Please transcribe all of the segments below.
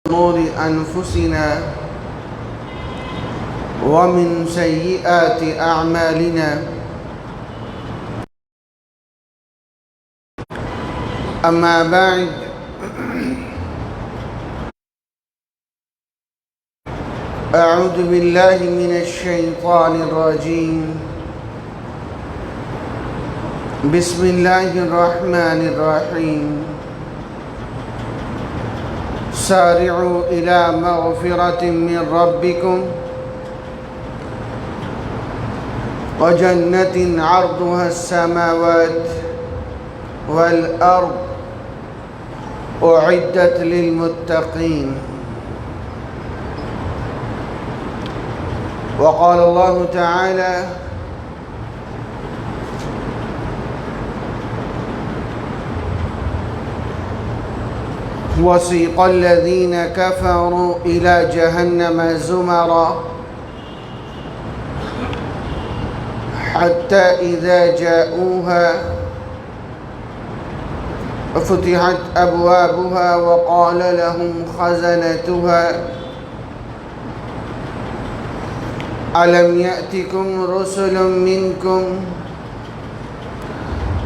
شرور أنفسنا ومن سيئات أعمالنا. أما بعد، أعوذ بالله من الشيطان الرجيم. بسم الله الرحمن الرحيم. سارعوا إلى مغفرة من ربكم وجنة عرضها السماوات والأرض أعدت للمتقين. وقال الله تعالى: وسيق الذين كفروا إلى جهنم زمرا حتى إذا جاءوها فتحت أبوابها وقال لهم خزنتها ألم يأتكم رسل منكم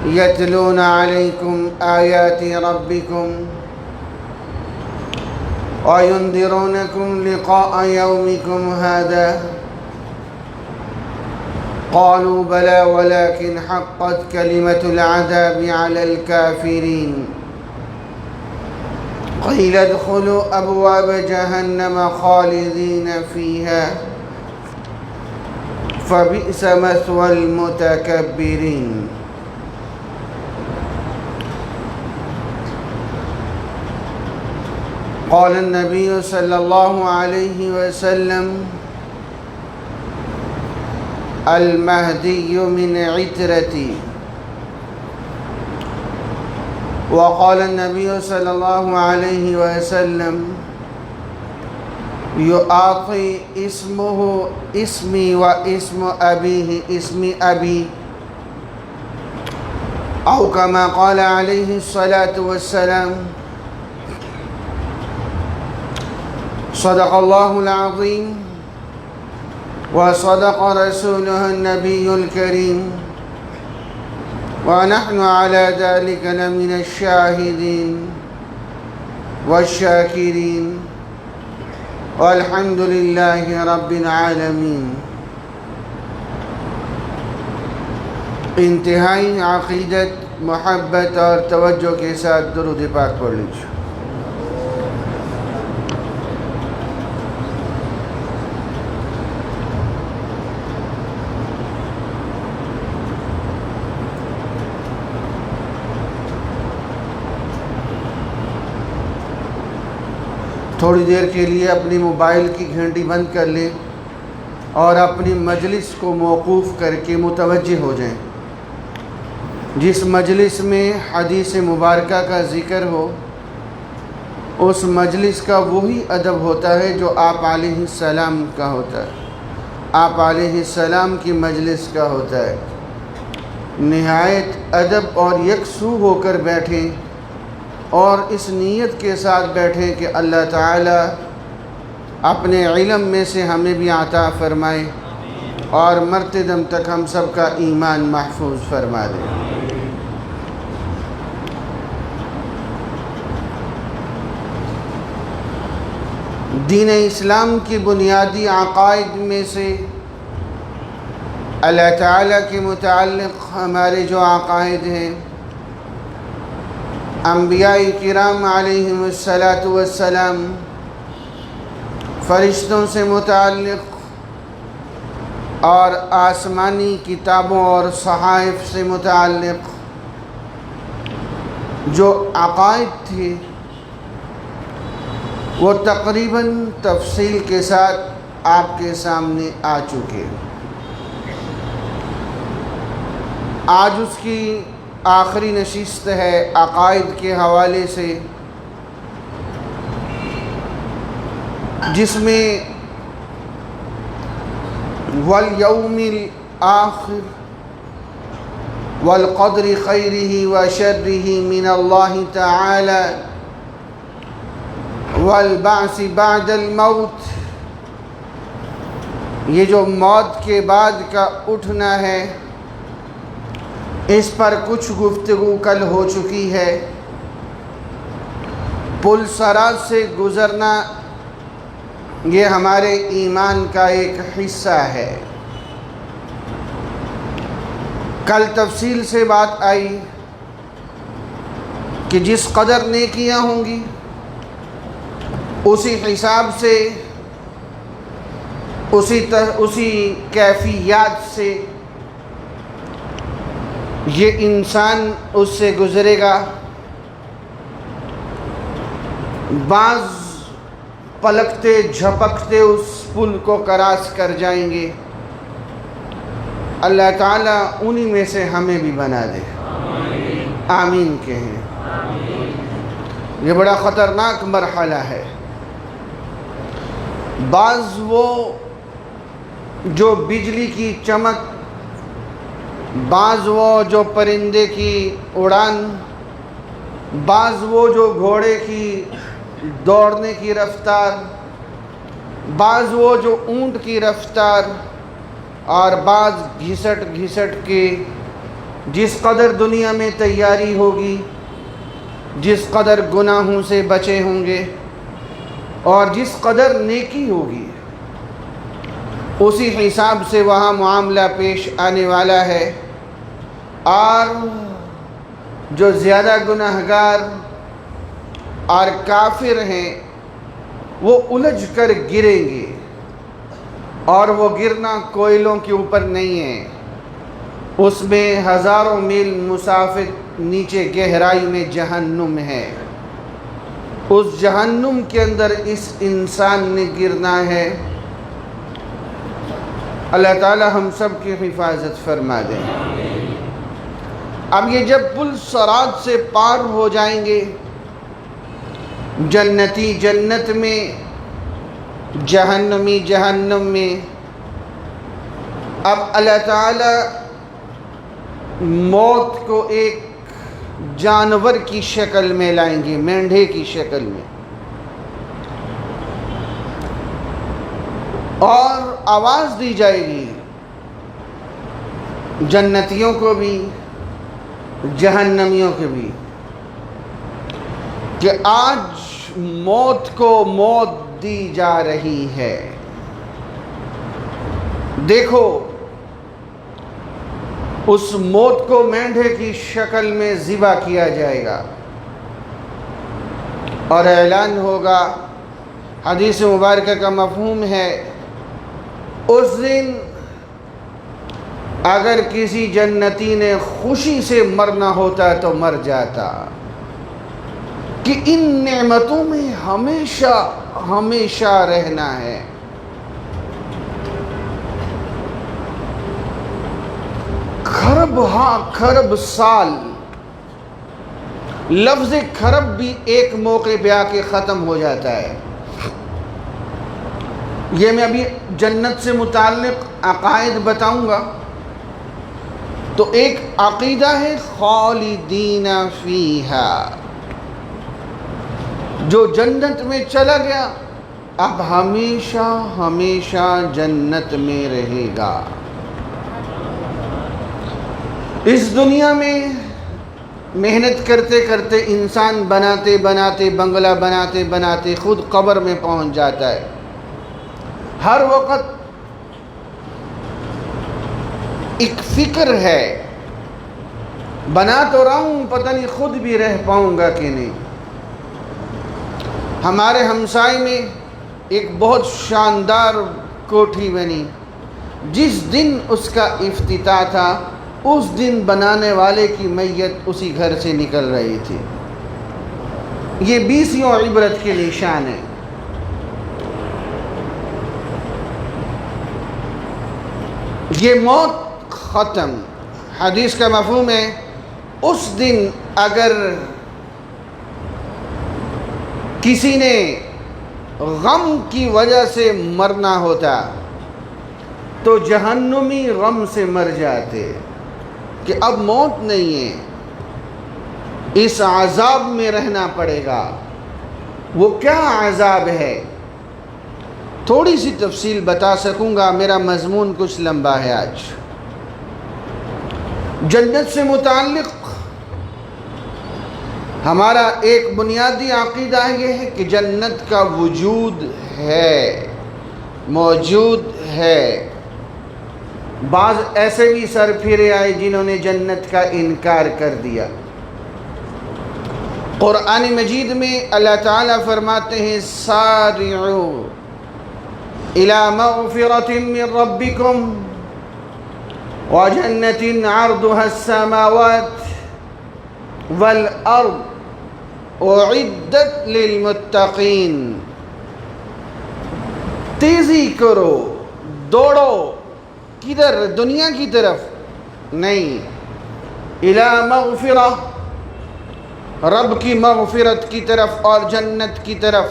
يتلون عليكم آيات ربكم وينذرونكم لقاء يومكم هذا؟ قالوا بلى ولكن حقت كلمة العذاب على الكافرين. قيل ادخلوا أبواب جهنم خالدين فيها فبئس مثوى المتكبرين. قال النبي صلى الله عليه وسلم: المهدي من عترتي. وقال النبي صلى الله عليه وسلم: يعطي اسمه اسمي واسم أبيه اسم أبي، أو كما قال عليه الصلاة والسلام. صدق الله العظيم وصدق رسوله النبي الكريم، ونحن على ذلك لمن الشاهدين والشاكرين، والحمد لله رب العالمین. انتہائی عقیدت، محبت اور توجہ کے ساتھ درود پاک پڑھ لیجیے. تھوڑی دیر کے لیے اپنی موبائل کی گھنٹی بند کر لیں اور اپنی مجلس کو موقوف کر کے متوجہ ہو جائیں. جس مجلس میں حدیث مبارکہ کا ذکر ہو، اس مجلس کا وہی ادب ہوتا ہے جو آپ علیہ السلام کا ہوتا ہے، آپ علیہ السلام کی مجلس کا ہوتا ہے. نہایت ادب اور یکسو ہو کر بیٹھیں اور اس نیت کے ساتھ بیٹھیں کہ اللہ تعالیٰ اپنے علم میں سے ہمیں بھی عطا فرمائے اور مرتے دم تک ہم سب کا ایمان محفوظ فرما دے. دین اسلام کی بنیادی عقائد میں سے اللہ تعالیٰ کے متعلق ہمارے جو عقائد ہیں، انبیاء کرام علیہم السلام فرشتوں سے متعلق اور آسمانی کتابوں اور صحائف سے متعلق جو عقائد تھے، وہ تقریباً تفصیل کے ساتھ آپ کے سامنے آ چکے. آج اس کی آخری نشست ہے عقائد کے حوالے سے، جس میں والیوم الآخر والقدر خیرہ و شرہ من اللہ تعالی والبعث بعد الموت، یہ جو موت کے بعد کا اٹھنا ہے اس پر کچھ گفتگو کل ہو چکی ہے۔ پل صراط سے گزرنا یہ ہمارے ایمان کا ایک حصہ ہے۔ کل تفصیل سے بات آئی کہ جس قدر نیکیاں ہوں گی اسی حساب سے اسی کیفیات سے یہ انسان اس سے گزرے گا۔ بعض پلکتے جھپکتے اس پل کو کراس کر جائیں گے، اللہ تعالیٰ انہی میں سے ہمیں بھی بنا دے، آمین کہیں۔ یہ بڑا خطرناک مرحلہ ہے۔ بعض وہ جو بجلی کی چمک، بعض وہ جو پرندے کی اڑان، بعض وہ جو گھوڑے کی دوڑنے کی رفتار، بعض وہ جو اونٹ کی رفتار، اور بعض گھسٹ گھسٹ کے جس قدر دنیا میں تیاری ہوگی، جس قدر گناہوں سے بچے ہوں گے اور جس قدر نیکی ہوگی اسی حساب سے وہاں معاملہ پیش آنے والا ہے۔ اور جو زیادہ گناہگار اور کافر ہیں وہ الجھ کر گریں گے، اور وہ گرنا کوئلوں کے اوپر نہیں ہے، اس میں ہزاروں میل مسافت نیچے گہرائی میں جہنم ہے۔ اس جہنم کے اندر اس انسان نے گرنا ہے۔ اللہ تعالی ہم سب کی حفاظت فرما دیں۔ اب یہ جب پل صراط سے پار ہو جائیں گے، جنتی جنت میں، جہنمی جہنم میں، اب اللہ تعالی موت کو ایک جانور کی شکل میں لائیں گے، مینڈھے کی شکل میں، اور آواز دی جائے گی جنتیوں کو بھی جہنمیوں کو بھی کہ آج موت کو موت دی جا رہی ہے۔ دیکھو اس موت کو مینڈھے کی شکل میں ذبح کیا جائے گا اور اعلان ہوگا۔ حدیث مبارکہ کا مفہوم ہے اس دن اگر کسی جنتی نے خوشی سے مرنا ہوتا تو مر جاتا کہ ان نعمتوں میں ہمیشہ ہمیشہ رہنا ہے۔ خرب سال، لفظ خرب بھی ایک موقع پہ آ کے ختم ہو جاتا ہے۔ یہ میں ابھی جنت سے متعلق عقائد بتاؤں گا، تو ایک عقیدہ ہے خالدین فیہا، جو جنت میں چلا گیا اب ہمیشہ ہمیشہ جنت میں رہے گا۔ اس دنیا میں محنت کرتے کرتے انسان بناتے بناتے بنگلہ بناتے بناتے خود قبر میں پہنچ جاتا ہے۔ ہر وقت ایک فکر ہے، بنا تو رہا ہوں پتہ نہیں خود بھی رہ پاؤں گا کہ نہیں۔ ہمارے ہمسائے میں ایک بہت شاندار کوٹھی بنی، جس دن اس کا افتتاح تھا اس دن بنانے والے کی میت اسی گھر سے نکل رہی تھی۔ یہ 20 عبرت کے نشان ہیں۔ یہ موت ختم۔ حدیث کا مفہوم ہے اس دن اگر کسی نے غم کی وجہ سے مرنا ہوتا تو جہنمی غم سے مر جاتے کہ اب موت نہیں ہے، اس عذاب میں رہنا پڑے گا، وہ کیا عذاب ہے؟ تھوڑی سی تفصیل بتا سکوں گا، میرا مضمون کچھ لمبا ہے آج۔ جنت سے متعلق ہمارا ایک بنیادی عقیدہ یہ ہے کہ جنت کا وجود ہے، موجود ہے۔ بعض ایسے بھی سر پھرے آئے جنہوں نے جنت کا انکار کر دیا۔ قرآن مجید میں اللہ تعالیٰ فرماتے ہیں سارعوا الی مغفرۃ من ربکم وجنت عرضها السماوات والارض اعدت للمتقین۔ تیزی کرو، دوڑو، کدھر؟ دنیا کی طرف نہیں، الی مغفرہ، رب کی مغفرت کی طرف اور جنت کی طرف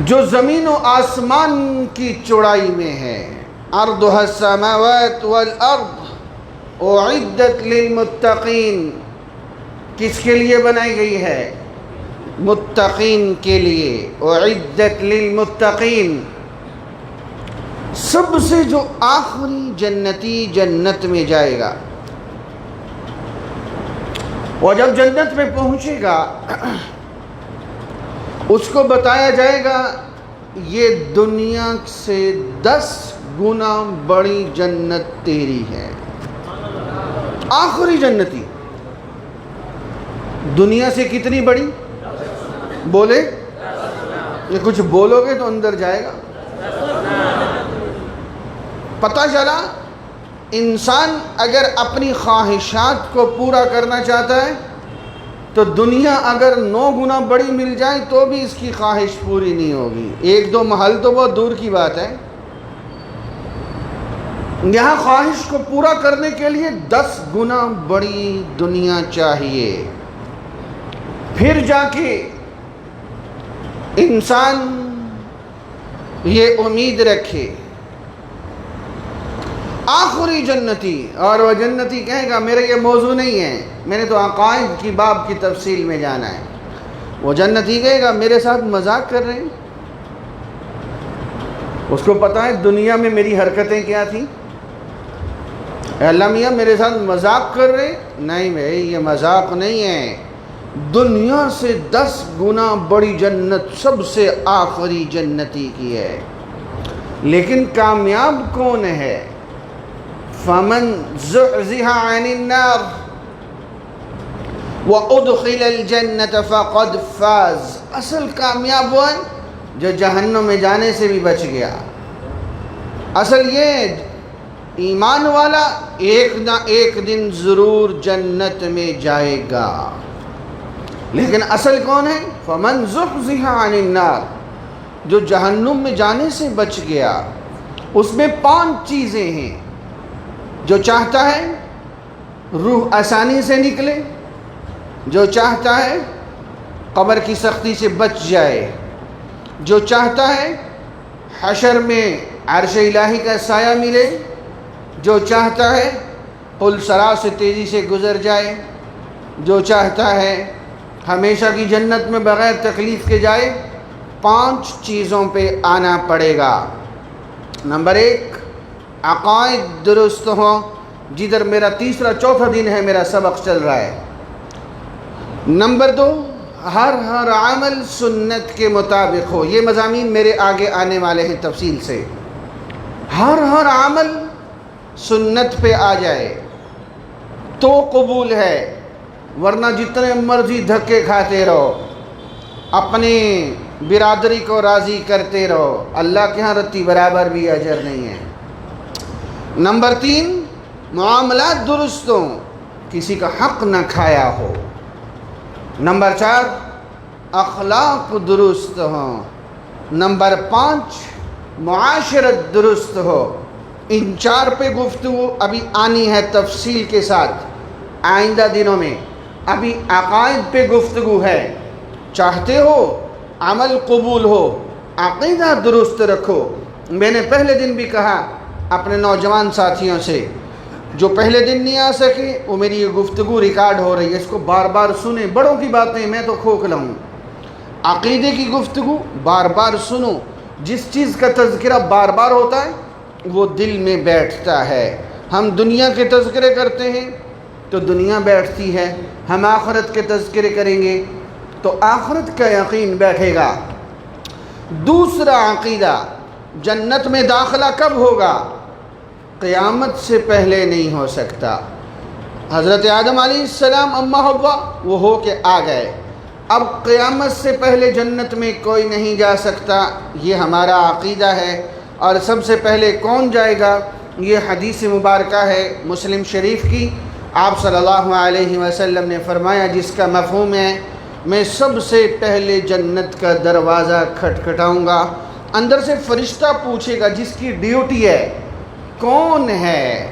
جو زمین و آسمان کی چوڑائی میں ہے۔ عرضها السماوات والارض اعدت للمتقین، کس کے لیے بنائی گئی ہے؟ متقین کے لیے۔ اعدت للمتقین، سب سے جو آخری جنتی جنت میں جائے گا، وہ جب جنت میں پہنچے گا اس کو بتایا جائے گا یہ دنیا سے 10 گنا بڑی جنت تیری ہے۔ آخری جنتی دنیا سے کتنی بڑی؟ بولے، یہ کچھ بولو گے تو اندر جائے گا۔ پتہ چلا انسان اگر اپنی خواہشات کو پورا کرنا چاہتا ہے تو دنیا اگر 9 گنا بڑی مل جائے تو بھی اس کی خواہش پوری نہیں ہوگی۔ 1-2 محل تو بہت دور کی بات ہے، یہاں خواہش کو پورا کرنے کے لیے 10 گنا بڑی دنیا چاہیے۔ پھر جا کے انسان یہ امید رکھے آخری جنتی، اور وہ جنتی کہے گا میرے یہ موضوع نہیں ہے، میں نے تو عقائد کی باب کی تفصیل میں جانا ہے۔ وہ جنتی کہے گا میرے ساتھ مذاق کر رہے ہیں، اس کو پتہ ہے دنیا میں میری حرکتیں کیا تھیں۔ اے اللہ میاں میرے ساتھ مذاق کر رہے؟ نہیں بھائی، یہ مذاق نہیں ہے، دنیا سے 10 گنا بڑی جنت سب سے آخری جنتی کی ہے۔ لیکن کامیاب کون ہے؟ فمن زحزح عن النار وادخل الجنة فقد فاز۔ اصل کامیاب وہ ہے جو جہنم میں جانے سے بھی بچ گیا۔ اصل یہ ایمان والا ایک نہ ایک دن ضرور جنت میں جائے گا، لیکن اصل کون ہے؟ فمن زحزح عن النار، جو جہنم میں جانے سے بچ گیا۔ اس میں 5 چیزیں ہیں۔ جو چاہتا ہے روح آسانی سے نکلے، جو چاہتا ہے قبر کی سختی سے بچ جائے، جو چاہتا ہے حشر میں عرش الہی کا سایہ ملے، جو چاہتا ہے پل صراط سے تیزی سے گزر جائے، جو چاہتا ہے ہمیشہ کی جنت میں بغیر تکلیف کے جائے، 5 چیزوں پہ آنا پڑے گا۔ نمبر 1، عقائد درست ہوں، جدھر میرا 3-4 دن ہے میرا سبق چل رہا ہے۔ نمبر 2، ہر عمل سنت کے مطابق ہو۔ یہ مضامین میرے آگے آنے والے ہیں تفصیل سے۔ ہر عمل سنت پہ آ جائے تو قبول ہے، ورنہ جتنے مرضی دھکے کھاتے رہو، اپنی برادری کو راضی کرتے رہو، اللہ کے ہاں رتی برابر بھی اجر نہیں ہے۔ نمبر 3، معاملات درست ہوں، کسی کا حق نہ کھایا ہو۔ نمبر 4، اخلاق درست ہوں۔ نمبر 5، معاشرت درست ہو۔ ان 4 پہ گفتگو ابھی آنی ہے تفصیل کے ساتھ آئندہ دنوں میں۔ ابھی عقائد پہ گفتگو ہے۔ چاہتے ہو عمل قبول ہو، عقیدہ درست رکھو۔ میں نے پہلے دن بھی کہا اپنے نوجوان ساتھیوں سے، جو پہلے دن نہیں آ سکے وہ میری یہ گفتگو ریکارڈ ہو رہی ہے، اس کو بار بار سنیں، بڑوں کی باتیں میں تو کھوکھلا ہوں، عقیدے کی گفتگو بار بار سنو، جس چیز کا تذکرہ بار بار ہوتا ہے وہ دل میں بیٹھتا ہے۔ ہم دنیا کے تذکرے کرتے ہیں تو دنیا بیٹھتی ہے، ہم آخرت کے تذکرے کریں گے تو آخرت کا یقین بیٹھے گا۔ دوسرا عقیدہ، جنت میں داخلہ کب ہوگا؟ قیامت سے پہلے نہیں ہو سکتا۔ حضرت آدم علیہ السلام، اماں حوا، وہ ہو کے آ گئے، اب قیامت سے پہلے جنت میں کوئی نہیں جا سکتا، یہ ہمارا عقیدہ ہے۔ اور سب سے پہلے کون جائے گا؟ یہ حدیث مبارکہ ہے مسلم شریف کی، آپ صلی اللہ علیہ وسلم نے فرمایا، جس کا مفہوم ہے میں سب سے پہلے جنت کا دروازہ کھٹکھٹاؤں گا، اندر سے فرشتہ پوچھے گا جس کی ڈیوٹی ہے کون ہے،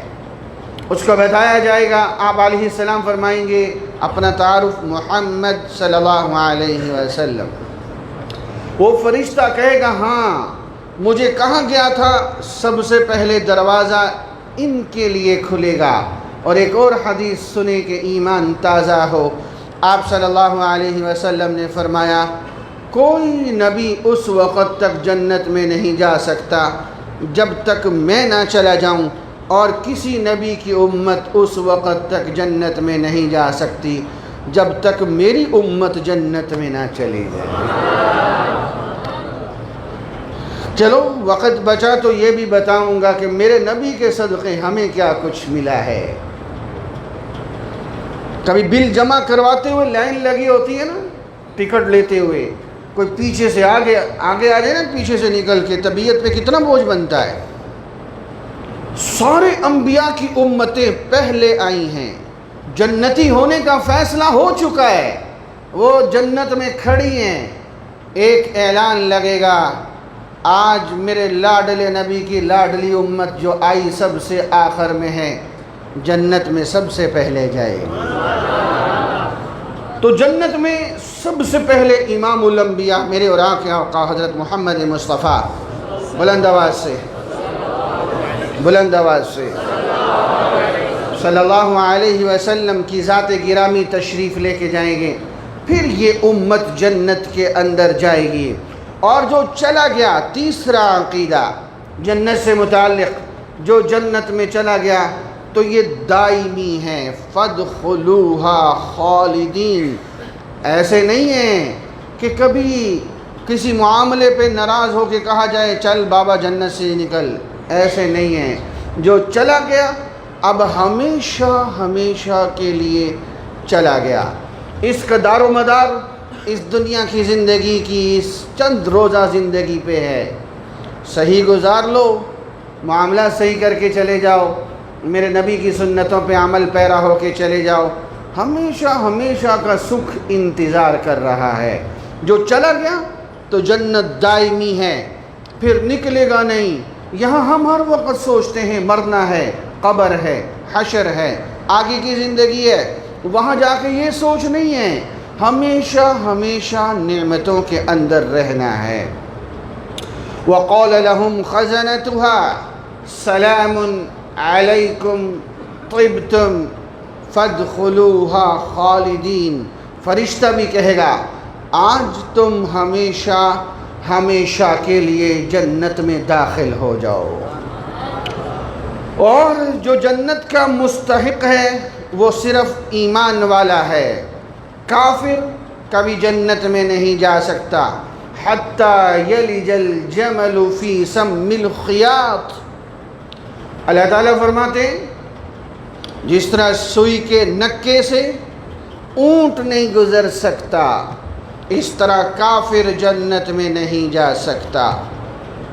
اس کو بتایا جائے گا، آپ علیہ السلام فرمائیں گے اپنا تعارف محمد صلی اللہ علیہ وسلم۔ وہ فرشتہ کہے گا ہاں مجھے کہاں گیا تھا، سب سے پہلے دروازہ ان کے لیے کھلے گا۔ اور ایک اور حدیث سنے کہ ایمان تازہ ہو، آپ صلی اللہ علیہ وسلم نے فرمایا کوئی نبی اس وقت تک جنت میں نہیں جا سکتا جب تک میں نہ چلا جاؤں، اور کسی نبی کی امت اس وقت تک جنت میں نہیں جا سکتی جب تک میری امت جنت میں نہ چلی جائے۔ چلو وقت بچا تو یہ بھی بتاؤں گا کہ میرے نبی کے صدقے ہمیں کیا کچھ ملا ہے۔ کبھی بل جمع کرواتے ہوئے لائن لگی ہوتی ہے نا، ٹکٹ لیتے ہوئے کوئی پیچھے سے آگے آ جائے نا، پیچھے سے نکل کے، طبیعت پہ کتنا بوجھ بنتا ہے۔ سارے انبیاء کی امتیں پہلے آئی ہیں، جنتی ہونے کا فیصلہ ہو چکا ہے، وہ جنت میں کھڑی ہیں، ایک اعلان لگے گا آج میرے لاڈلے نبی کی لاڈلی امت جو آئی سب سے آخر میں ہے، جنت میں سب سے پہلے جائے گی۔ تو جنت میں سب سے پہلے امام الانبیاء میرے اور آپ کے آقا حضرت محمد مصطفیٰ، بلند آواز سے صلی اللہ علیہ وسلم کی ذات گرامی تشریف لے کے جائیں گے، پھر یہ امت جنت کے اندر جائے گی۔ اور جو چلا گیا، تیسرا عقیدہ جنت سے متعلق، جو جنت میں چلا گیا تو یہ دائمی ہے، فَادْخُلُوهَا خالدین۔ ایسے نہیں ہے کہ کبھی کسی معاملے پہ ناراض ہو کے کہا جائے چل بابا جنت سے نکل، ایسے نہیں ہے۔ جو چلا گیا اب ہمیشہ ہمیشہ کے لیے چلا گیا۔ اس کا دار و مدار اس دنیا کی زندگی کی اس چند روزہ زندگی پہ ہے، صحیح گزار لو، معاملہ صحیح کر کے چلے جاؤ، میرے نبی کی سنتوں پہ عمل پیرا ہو کے چلے جاؤ، ہمیشہ ہمیشہ کا سکھ انتظار کر رہا ہے۔ جو چلا گیا تو جنت دائمی ہے، پھر نکلے گا نہیں۔ یہاں ہم ہر وقت سوچتے ہیں مرنا ہے، قبر ہے، حشر ہے، آگے کی زندگی ہے، وہاں جا کے یہ سوچ نہیں ہے، ہمیشہ ہمیشہ نعمتوں کے اندر رہنا ہے۔ وَقَالَ لَهُمْ خَزَنَتُهَا سَلَامٌ عَلَيْكُمْ طِبْتُمْ فَادْخُلُوهَا خَالِدِينَ۔ فرشتہ بھی کہے گا آج تم ہمیشہ ہمیشہ کے لیے جنت میں داخل ہو جاؤ۔ اور جو جنت کا مستحق ہے وہ صرف ایمان والا ہے، کافر کبھی جنت میں نہیں جا سکتا۔ حَتَّى يَلِجَ الْجَمَلُ فِي سَمِّ الْخِيَاطِ۔ اللہ تعالیٰ فرماتے ہیں جس طرح سوئی کے نکے سے اونٹ نہیں گزر سکتا، اس طرح کافر جنت میں نہیں جا سکتا۔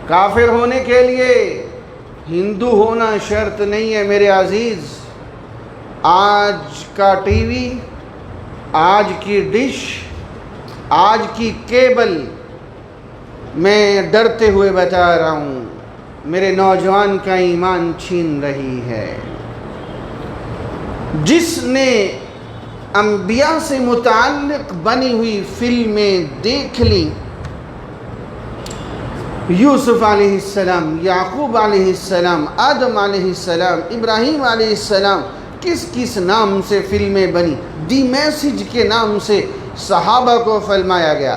کافر ہونے کے لیے ہندو ہونا شرط نہیں ہے میرے عزیز۔ آج کا ٹی وی، آج کی ڈش، آج کی کیبل، میں ڈرتے ہوئے بتا رہا ہوں میرے نوجوان کا ایمان چھین رہی ہے۔ جس نے انبیاء سے متعلق بنی ہوئی فلمیں دیکھ لی، یوسف علیہ السلام، یعقوب علیہ السلام، آدم علیہ السلام، ابراہیم علیہ السلام، کس کس نام سے فلمیں بنی، دی میسج کے نام سے صحابہ کو فلمایا گیا۔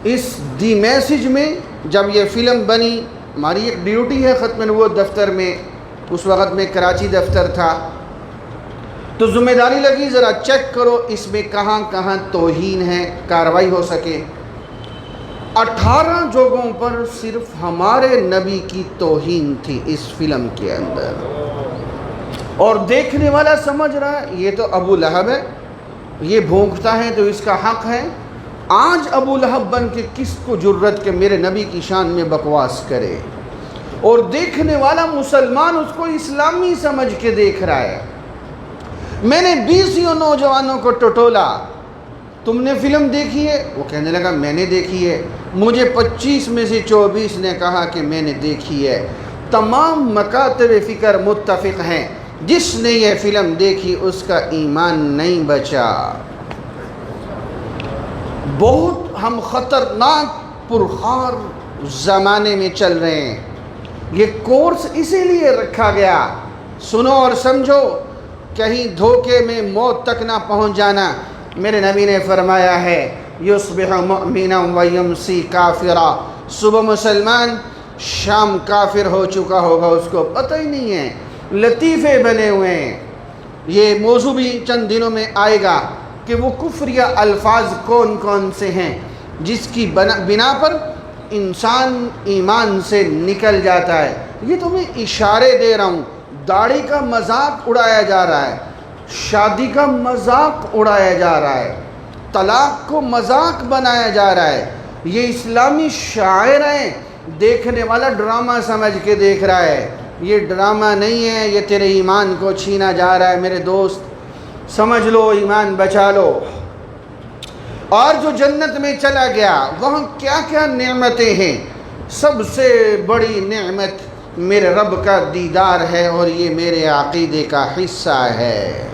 اس دی میسج میں جب یہ فلم بنی، ہماری ایک ڈیوٹی ہے ختم نبوت دفتر میں، اس وقت میں کراچی دفتر تھا، تو ذمہ داری لگی ذرا چیک کرو اس میں کہاں کہاں توہین ہے، کارروائی ہو سکے۔ 18 جگہوں پر صرف ہمارے نبی کی توہین تھی اس فلم کے اندر، اور دیکھنے والا سمجھ رہا ہے یہ تو ابو لہب ہے، یہ بھونکتا ہے تو اس کا حق ہے۔ آج ابو لہب بن کے کس کو جرت کہ میرے نبی کی شان میں بکواس کرے، اور دیکھنے والا مسلمان اس کو اسلامی سمجھ کے دیکھ رہا ہے۔ میں نے 20 نوجوانوں کو ٹٹولا، تم نے فلم دیکھی ہے؟ وہ کہنے لگا میں نے دیکھی ہے۔ مجھے 25 میں سے 24 نے کہا کہ میں نے دیکھی ہے۔ تمام مکاتب فکر متفق ہیں، جس نے یہ فلم دیکھی اس کا ایمان نہیں بچا۔ بہت ہم خطرناک پرخار زمانے میں چل رہے ہیں۔ یہ کورس اسی لیے رکھا گیا، سنو اور سمجھو، کہیں دھوکے میں موت تک نہ پہنچ جانا۔ میرے نبی نے فرمایا ہے یصبح مؤمنا ویمسی کافرا، صبح مسلمان شام کافر ہو چکا ہوگا، اس کو پتہ ہی نہیں ہے۔ لطیفے بنے ہوئے ہیں۔ یہ موضوع بھی چند دنوں میں آئے گا کہ وہ کفریہ الفاظ کون کون سے ہیں جس کی بنا پر انسان ایمان سے نکل جاتا ہے۔ یہ تو میں اشارے دے رہا ہوں۔ داڑھی کا مذاق اڑایا جا رہا ہے، شادی کا مذاق اڑایا جا رہا ہے، طلاق کو مذاق بنایا جا رہا ہے۔ یہ اسلامی شاعر ہیں، دیکھنے والا ڈرامہ سمجھ کے دیکھ رہا ہے۔ یہ ڈرامہ نہیں ہے، یہ تیرے ایمان کو چھینا جا رہا ہے۔ میرے دوست سمجھ لو، ایمان بچا لو۔ اور جو جنت میں چلا گیا وہاں کیا کیا نعمتیں ہیں؟ سب سے بڑی نعمت میرے رب کا دیدار ہے، اور یہ میرے عقیدے کا حصہ ہے۔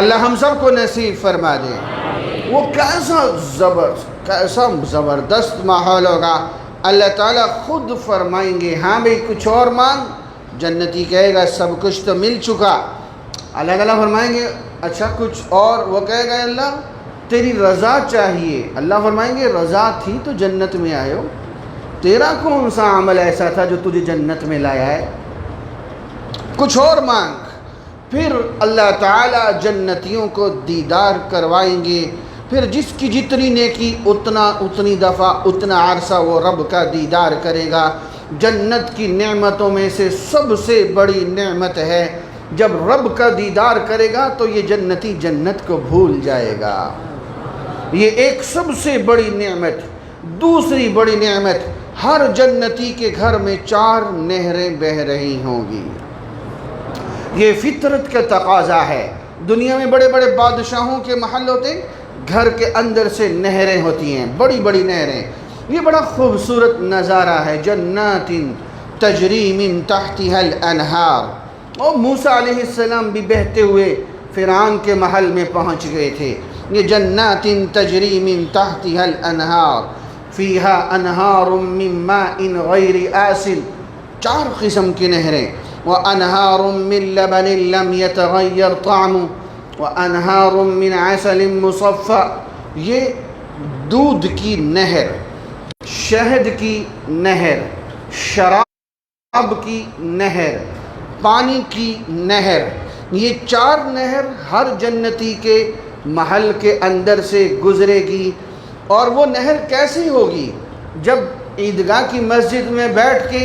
اللہ ہم سب کو نصیب فرما دے۔ وہ کیسا زبردست ماحول ہوگا۔ اللہ تعالیٰ خود فرمائیں گے ہاں بھئی کچھ اور مانگ، جنتی کہے گا سب کچھ تو مل چکا۔ اللہ تعالیٰ فرمائیں گے اچھا کچھ اور، وہ کہے گا اللہ تیری رضا چاہیے۔ اللہ فرمائیں گے رضا تھی تو جنت میں آئے ہو، تیرا کون سا عمل ایسا تھا جو تجھے جنت میں لایا ہے، کچھ اور مانگ۔ پھر اللہ تعالیٰ جنتیوں کو دیدار کروائیں گے، پھر جس کی جتنی نیکی اتنی دفعہ اتنا عرصہ وہ رب کا دیدار کرے گا۔ جنت کی نعمتوں میں سے سب سے بڑی نعمت ہے جب رب کا دیدار کرے گا تو یہ جنتی جنت کو بھول جائے گا۔ یہ ایک سب سے بڑی نعمت۔ دوسری بڑی نعمت، ہر جنتی کے گھر میں 4 نہریں بہہ رہی ہوں گی۔ یہ فطرت کا تقاضا ہے۔ دنیا میں بڑے بڑے بادشاہوں کے محل ہوتے، گھر کے اندر سے نہریں ہوتی ہیں، بڑی بڑی نہریں۔ یہ بڑا خوبصورت نظارہ ہے، جنات تجری من تحتها الانہار۔ اور موسیٰ علیہ السلام بھی بہتے ہوئے فرعون کے محل میں پہنچ گئے تھے۔ یہ جنات تجری من تحتها الانہار فیہا انہار من ماء غیر آسن، 4 قسم کی نہریں۔ وَأَنْهَارٌ مِّن لَبَنٍ لَّمْ يَتَغَيَّرْ طَعْمُهُ وَأَنْهَارٌ مِّنْ عَسَلٍ مُّصَفًّى۔ یہ دودھ کی نہر، شہد کی نہر، شراب کی نہر، پانی کی نہر، یہ 4 نہر ہر جنتی کے محل کے اندر سے گزرے گی۔ اور وہ نہر کیسی ہوگی؟ جب عیدگاہ کی مسجد میں بیٹھ کے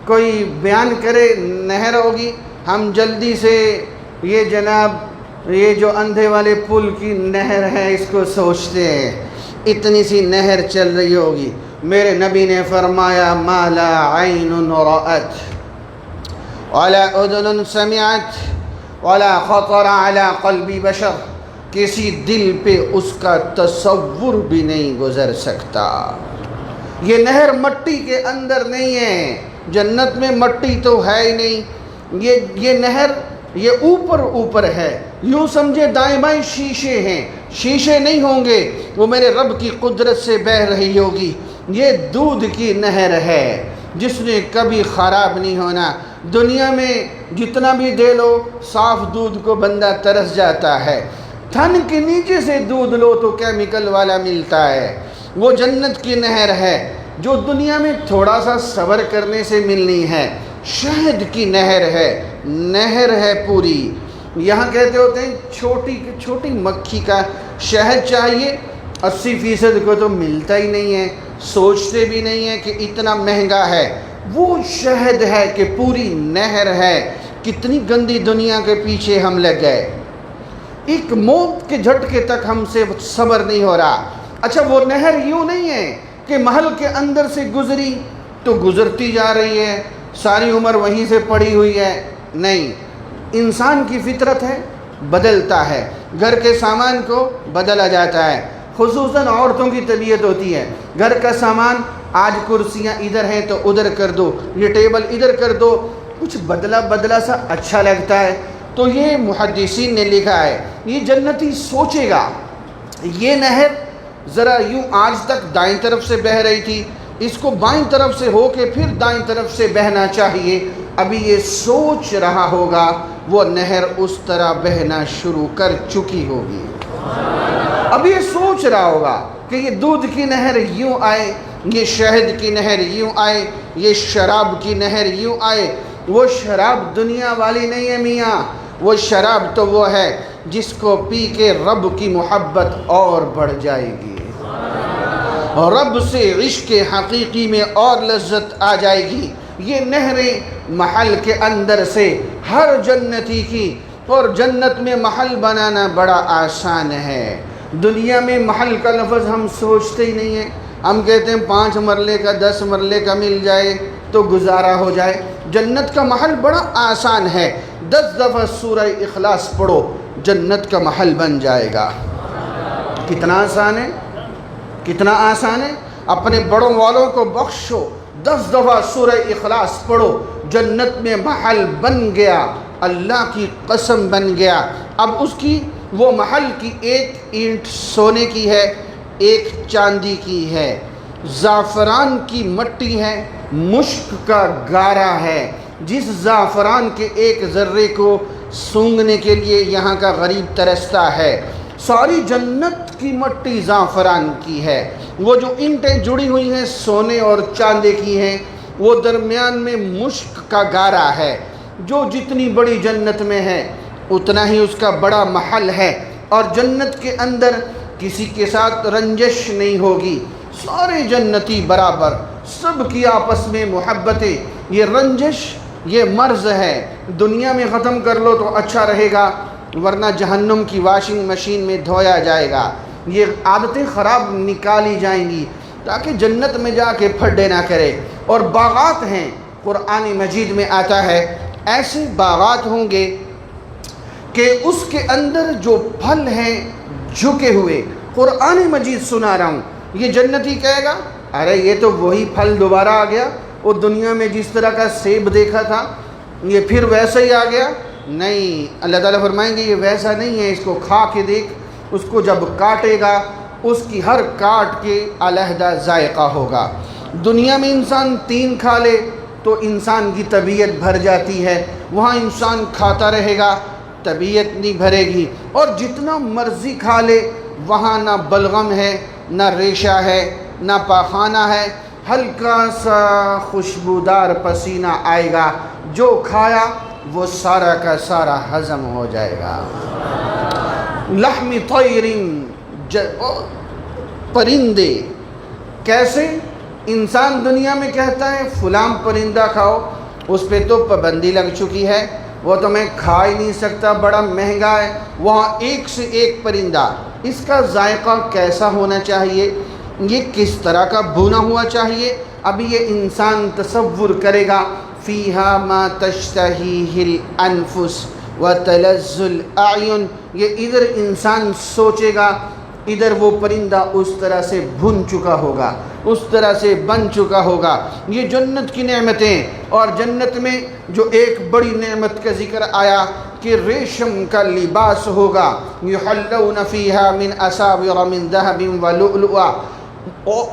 کوئی بیان کرے نہر ہوگی، ہم جلدی سے یہ جناب یہ جو اندھے والے پل کی نہر ہے اس کو سوچتے ہیں، اتنی سی نہر چل رہی ہوگی۔ میرے نبی نے فرمایا ما لا عین رأت ولا اذن سمعت ولا خطر على قلب بشر، کسی دل پہ اس کا تصور بھی نہیں گزر سکتا۔ یہ نہر مٹی کے اندر نہیں ہے، جنت میں مٹی تو ہے ہی نہیں۔ یہ نہر یہ اوپر ہے، یوں سمجھے دائیں بائیں شیشے ہیں، شیشے نہیں ہوں گے، وہ میرے رب کی قدرت سے بہہ رہی ہوگی۔ یہ دودھ کی نہر ہے جس نے کبھی خراب نہیں ہونا۔ دنیا میں جتنا بھی دے لو صاف دودھ کو بندہ ترس جاتا ہے، تھن کے نیچے سے دودھ لو تو کیمیکل والا ملتا ہے۔ وہ جنت کی نہر ہے جو دنیا میں تھوڑا سا صبر کرنے سے ملنی ہے۔ شہد کی نہر ہے پوری۔ یہاں کہتے ہوتے ہیں چھوٹی مکھی کا شہد چاہیے، 80% کو تو ملتا ہی نہیں ہے، سوچتے بھی نہیں ہے کہ اتنا مہنگا ہے۔ وہ شہد ہے کہ پوری نہر ہے۔ کتنی گندی دنیا کے پیچھے ہم لگ گئے، ایک موت کے جھٹکے تک ہم سے صبر نہیں ہو رہا۔ اچھا وہ نہر یوں نہیں ہے کہ محل کے اندر سے گزری تو گزرتی جا رہی ہے، ساری عمر وہیں سے پڑی ہوئی ہے، نہیں۔ انسان کی فطرت ہے، بدلتا ہے، گھر کے سامان کو بدلا جاتا ہے۔ خصوصاً عورتوں کی طبیعت ہوتی ہے، گھر کا سامان آج کرسیاں ادھر ہیں تو ادھر کر دو، یہ ٹیبل ادھر کر دو، کچھ بدلا سا اچھا لگتا ہے۔ تو یہ محدثین نے لکھا ہے، یہ جنتی سوچے گا یہ نہر ذرا یوں آج تک دائیں طرف سے بہہ رہی تھی، اس کو بائیں طرف سے ہو کے پھر دائیں طرف سے بہنا چاہیے۔ ابھی یہ سوچ رہا ہوگا وہ نہر اس طرح بہنا شروع کر چکی ہوگی۔ ابھی یہ سوچ رہا ہوگا کہ یہ دودھ کی نہر یوں آئے، یہ شہد کی نہر یوں آئے، یہ شراب کی نہر یوں آئے۔ وہ شراب دنیا والی نہیں ہے میاں، وہ شراب تو وہ ہے جس کو پی کے رب کی محبت اور بڑھ جائے گی، اور رب سے عشق حقیقی میں اور لذت آ جائے گی۔ یہ نہریں محل کے اندر سے ہر جنتی کی، اور جنت میں محل بنانا بڑا آسان ہے۔ دنیا میں محل کا لفظ ہم سوچتے ہی نہیں ہیں، ہم کہتے ہیں 5 مرلے کا 10 مرلے کا مل جائے تو گزارا ہو جائے۔ جنت کا محل بڑا آسان ہے، 10 دفعہ سورہ اخلاص پڑھو جنت کا محل بن جائے گا۔ کتنا آسان ہے، کتنا آسان ہے۔ اپنے بڑوں والوں کو بخشو، 10 دفعہ سورہ اخلاص پڑھو، جنت میں محل بن گیا، اللہ کی قسم بن گیا۔ اب اس کی وہ محل کی ایک اینٹ سونے کی ہے، ایک چاندی کی ہے، زعفران کی مٹی ہے، مشک کا گارا ہے۔ جس زعفران کے ایک ذرے کو سونگھنے کے لیے یہاں کا غریب ترستا ہے، ساری جنت کی مٹی زعفران کی ہے۔ وہ جو اینٹیں جڑی ہوئی ہیں سونے اور چاندی کی ہیں، وہ درمیان میں مشک کا گارا ہے۔ جو جتنی بڑی جنت میں ہے اتنا ہی اس کا بڑا محل ہے، اور جنت کے اندر کسی کے ساتھ رنجش نہیں ہوگی، سارے جنتی برابر، سب کی آپس میں محبتیں۔ یہ رنجش یہ مرض ہے، دنیا میں ختم کر لو تو اچھا رہے گا، ورنہ جہنم کی واشنگ مشین میں دھویا جائے گا۔ یہ عادتیں خراب نکالی جائیں گی تاکہ جنت میں جا کے پھڈے نہ کرے۔ اور باغات ہیں، قرآن مجید میں آتا ہے ایسے باغات ہوں گے کہ اس کے اندر جو پھل ہیں جھکے ہوئے، قرآن مجید سنا رہا ہوں، یہ جنتی کہے گا ارے یہ تو وہی پھل دوبارہ آ گیا، وہ دنیا میں جس طرح کا سیب دیکھا تھا یہ پھر ویسا ہی آ گیا۔ نہیں، اللہ تعالیٰ فرمائیں گے یہ ویسا نہیں ہے، اس کو کھا کے دیکھ، اس کو جب کاٹے گا اس کی ہر کاٹ کے علیحدہ ذائقہ ہوگا۔ دنیا میں انسان 3 کھا لے تو انسان کی طبیعت بھر جاتی ہے، وہاں انسان کھاتا رہے گا طبیعت نہیں بھرے گی، اور جتنا مرضی کھا لے وہاں نہ بلغم ہے، نہ ریشہ ہے، نہ پاخانہ ہے، ہلکا سا خوشبودار پسینہ آئے گا، جو کھایا وہ سارا کا سارا ہضم ہو جائے گا۔ لحم طیر، پرندے کیسے؟ انسان دنیا میں کہتا ہے فلاں پرندہ کھاؤ، اس پہ تو پابندی لگ چکی ہے، وہ تو میں کھا ہی نہیں سکتا، بڑا مہنگا ہے۔ وہاں ایک سے ایک پرندہ، اس کا ذائقہ کیسا ہونا چاہیے، یہ کس طرح کا بھونا ہوا چاہیے، ابھی یہ انسان تصور کرے گا۔ فیہا ما تشتہیہ الانفس وتلذ الاعین، یہ ادھر انسان سوچے گا، ادھر وہ پرندہ اس طرح سے بھن چکا ہوگا، اس طرح سے بن چکا ہوگا۔ یہ جنت کی نعمتیں، اور جنت میں جو ایک بڑی نعمت کا ذکر آیا کہ ریشم کا لباس ہوگا، یحلون فیہا من اساور من ذہب ولؤلؤا، اور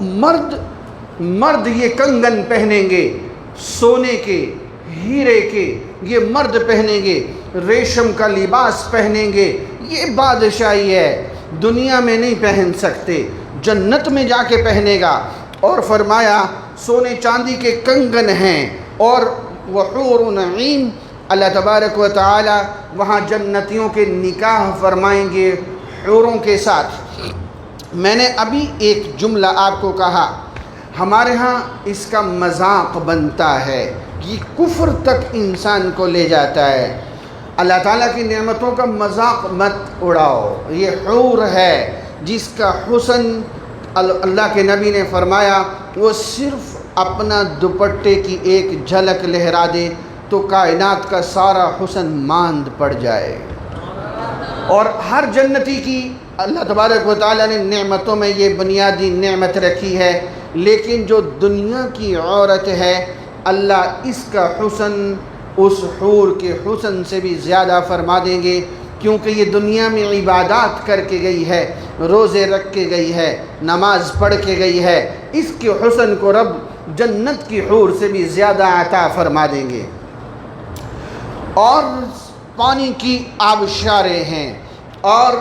مرد یہ کنگن پہنیں گے سونے کے، ہیرے کے، یہ مرد پہنیں گے، ریشم کا لباس پہنیں گے. یہ بادشاہی ہے، دنیا میں نہیں پہن سکتے، جنت میں جا کے پہنے گا. اور فرمایا سونے چاندی کے کنگن ہیں، اور وحور عین، اللہ تبارک و تعالی وہاں جنتیوں کے نکاح فرمائیں گے حوروں کے ساتھ. میں نے ابھی ایک جملہ آپ کو کہا، ہمارے ہاں اس کا مذاق بنتا ہے، یہ کفر تک انسان کو لے جاتا ہے. اللہ تعالیٰ کی نعمتوں کا مذاق مت اڑاؤ. یہ حور ہے جس کا حسن اللہ کے نبی نے فرمایا وہ صرف اپنا دوپٹے کی ایک جھلک لہرا دے تو کائنات کا سارا حسن ماند پڑ جائے. اور ہر جنتی کی اللہ تبارک و تعالیٰ نے نعمتوں میں یہ بنیادی نعمت رکھی ہے، لیکن جو دنیا کی عورت ہے اللہ اس کا حسن اس حور کے حسن سے بھی زیادہ فرما دیں گے، کیونکہ یہ دنیا میں عبادات کر کے گئی ہے، روزے رکھ کے گئی ہے، نماز پڑھ کے گئی ہے، اس کے حسن کو رب جنت کی حور سے بھی زیادہ عطا فرما دیں گے. اور پانی کی آبشاریں ہیں، اور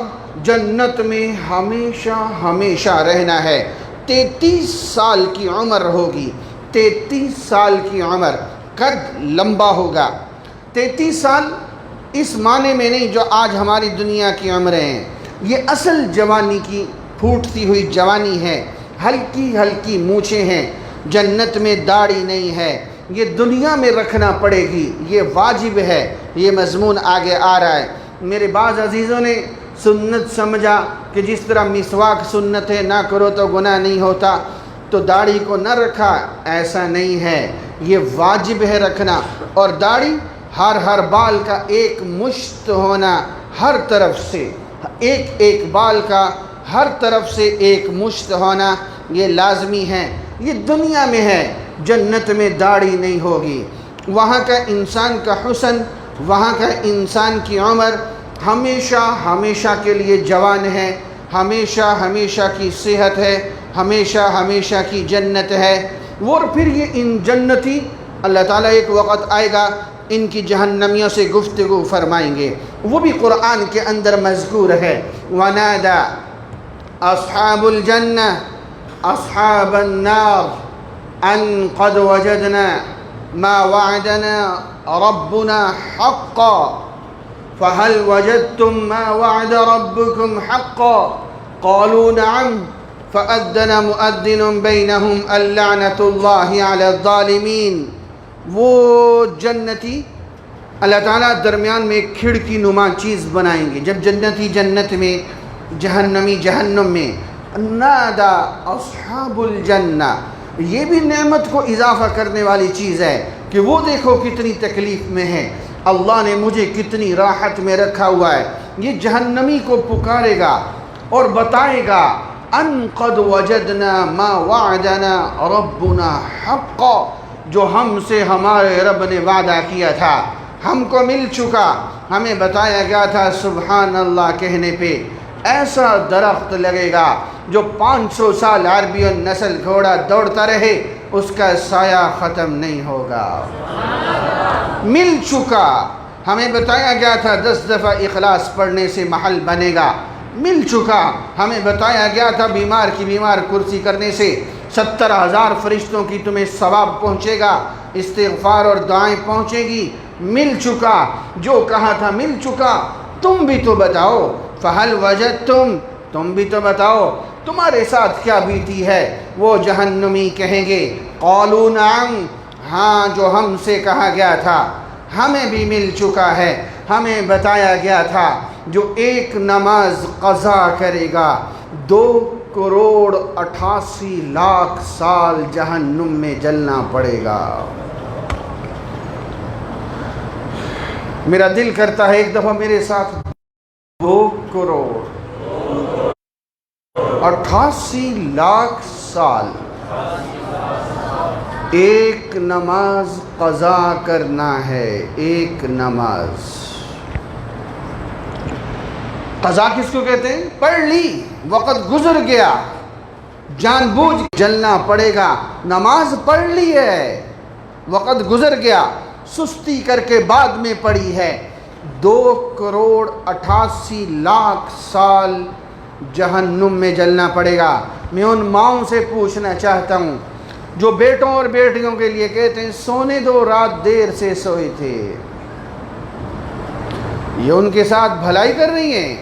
جنت میں ہمیشہ ہمیشہ رہنا ہے. 33 سال کی عمر ہوگی، 33 سال کی عمر، قد لمبا ہوگا. 33 سال اس معنی میں نہیں جو آج ہماری دنیا کی عمریں ہیں، یہ اصل جوانی کی پھوٹتی ہوئی جوانی ہے. ہلکی ہلکی مونچھیں ہیں، جنت میں داڑھی نہیں ہے، یہ دنیا میں رکھنا پڑے گی، یہ واجب ہے. یہ مضمون آگے آ رہا ہے. میرے بعض عزیزوں نے سنت سمجھا کہ جس طرح مسواک سنت ہے، نہ کرو تو گناہ نہیں ہوتا، تو داڑھی کو نہ رکھا. ایسا نہیں ہے، یہ واجب ہے رکھنا. اور داڑھی ہر بال کا ایک مشت ہونا، ہر طرف سے ایک بال کا ہر طرف سے ایک مشت ہونا یہ لازمی ہے. یہ دنیا میں ہے، جنت میں داڑھی نہیں ہوگی. وہاں کا انسان کا حسن، وہاں کا انسان کی عمر ہمیشہ ہمیشہ کے لیے جوان ہے، ہمیشہ ہمیشہ کی صحت ہے، ہمیشہ ہمیشہ کی جنت ہے. اور پھر یہ ان جنتی اللہ تعالیٰ ایک وقت آئے گا ان کی جہنمیوں سے گفتگو فرمائیں گے، وہ بھی قرآن کے اندر مذکور ہے. وَنَادَى أَصْحَابُ الْجَنَّةِ أَصْحَابَ النَّارِ أَن قَدْ وَجَدْنَا مَا وَعَدَنَا رَبُّنَا حَقًّا فَهَلْ وَجَدْتُم مَّا وَعَدَ رَبُّكُمْ حَقًّا قَالُوا نَعَمْ فَأَذَّنَ مُؤَذِّنٌ بَيْنَهُمْ اللَّعْنَةُ اللَّهِ عَلَى الظَّالِمِينَ. وہ جنتی اللہ تعالیٰ درمیان میں ایک کھڑکی نما چیز بنائیں گے. جب جنتی جنت میں، جہنمی جہنم میں. نادا اصحاب الجنہ، یہ بھی نعمت کو اضافہ کرنے والی چیز ہے کہ وہ دیکھو کتنی تکلیف میں ہے، اللہ نے مجھے کتنی راحت میں رکھا ہوا ہے. یہ جہنمی کو پکارے گا اور بتائے گا ان قد وجدنا ما وعدنا ربنا حقا، جو ہم سے ہمارے رب نے وعدہ کیا تھا ہم کو مل چکا. ہمیں بتایا گیا تھا سبحان اللہ کہنے پہ ایسا درخت لگے گا جو 500 سال عربی نسل گھوڑا دوڑتا رہے اس کا سایہ ختم نہیں ہوگا. مل چکا. ہمیں بتایا گیا تھا 10 دفعہ اخلاص پڑھنے سے محل بنے گا. مل چکا. ہمیں بتایا گیا تھا بیمار کی بیمار کرسی کرنے سے 70,000 فرشتوں کی تمہیں ثواب پہنچے گا، استغفار اور دعائیں پہنچے گی. مل چکا. جو کہا تھا مل چکا. تم بھی تو بتاؤ فہل وجدتم، تم بھی تو بتاؤ تمہارے ساتھ کیا بیتی ہے. وہ جہنمی کہیں گے قالوا نعم، ہاں جو ہم سے کہا گیا تھا ہمیں بھی مل چکا ہے. ہمیں بتایا گیا تھا جو ایک نماز قضا کرے گا 2,88,00,000 سال جہنم میں جلنا پڑے گا. میرا دل کرتا ہے ایک دفعہ میرے ساتھ 2,88,00,000 سال ایک نماز قضا کرنا ہے. ایک نماز قضا کس کو کہتے ہیں؟ پڑھ لی، وقت گزر گیا، جان بوجھ جلنا پڑے گا، نماز پڑھ لی ہے، وقت گزر گیا، سستی کر کے بعد میں پڑھی ہے، 2,88,00,000 سال جہنم میں جلنا پڑے گا۔ میں ان ماؤں سے پوچھنا چاہتا ہوں جو بیٹوں اور بیٹیوں کے لیے کہتے ہیں سونے دو، رات دیر سے سوئے تھے، یہ ان کے ساتھ بھلائی کر رہی ہیں؟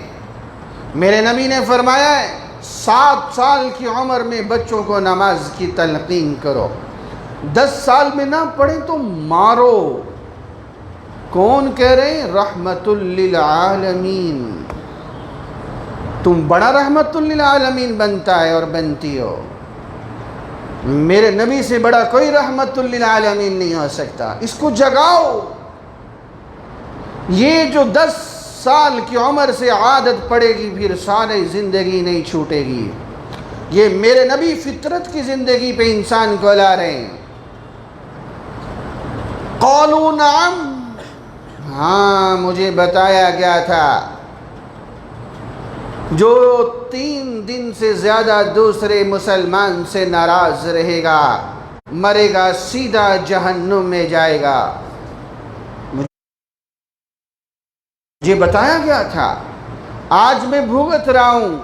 میرے نبی نے فرمایا ہے 7 سال کی عمر میں بچوں کو نماز کی تلقین کرو، 10 سال میں نہ پڑھیں تو مارو۔ کون کہہ رہے ہیں؟ رحمت للعالمین۔ تم بڑا رحمت للعالمین بنتا ہے اور بنتی ہو، میرے نبی سے بڑا کوئی رحمت للعالمین نہیں ہو سکتا۔ اس کو جگاؤ۔ یہ جو 10 سال کی عمر سے عادت پڑے گی پھر ساری زندگی نہیں چھوٹے گی۔ یہ میرے نبی فطرت کی زندگی پہ انسان کو لا رہے ہیں۔ قالوا نعم، ہاں مجھے بتایا گیا تھا جو 3 دن سے زیادہ دوسرے مسلمان سے ناراض رہے گا مرے گا سیدھا جہنم میں جائے گا۔ مجھے بتایا گیا تھا، آج میں بھگت رہا ہوں۔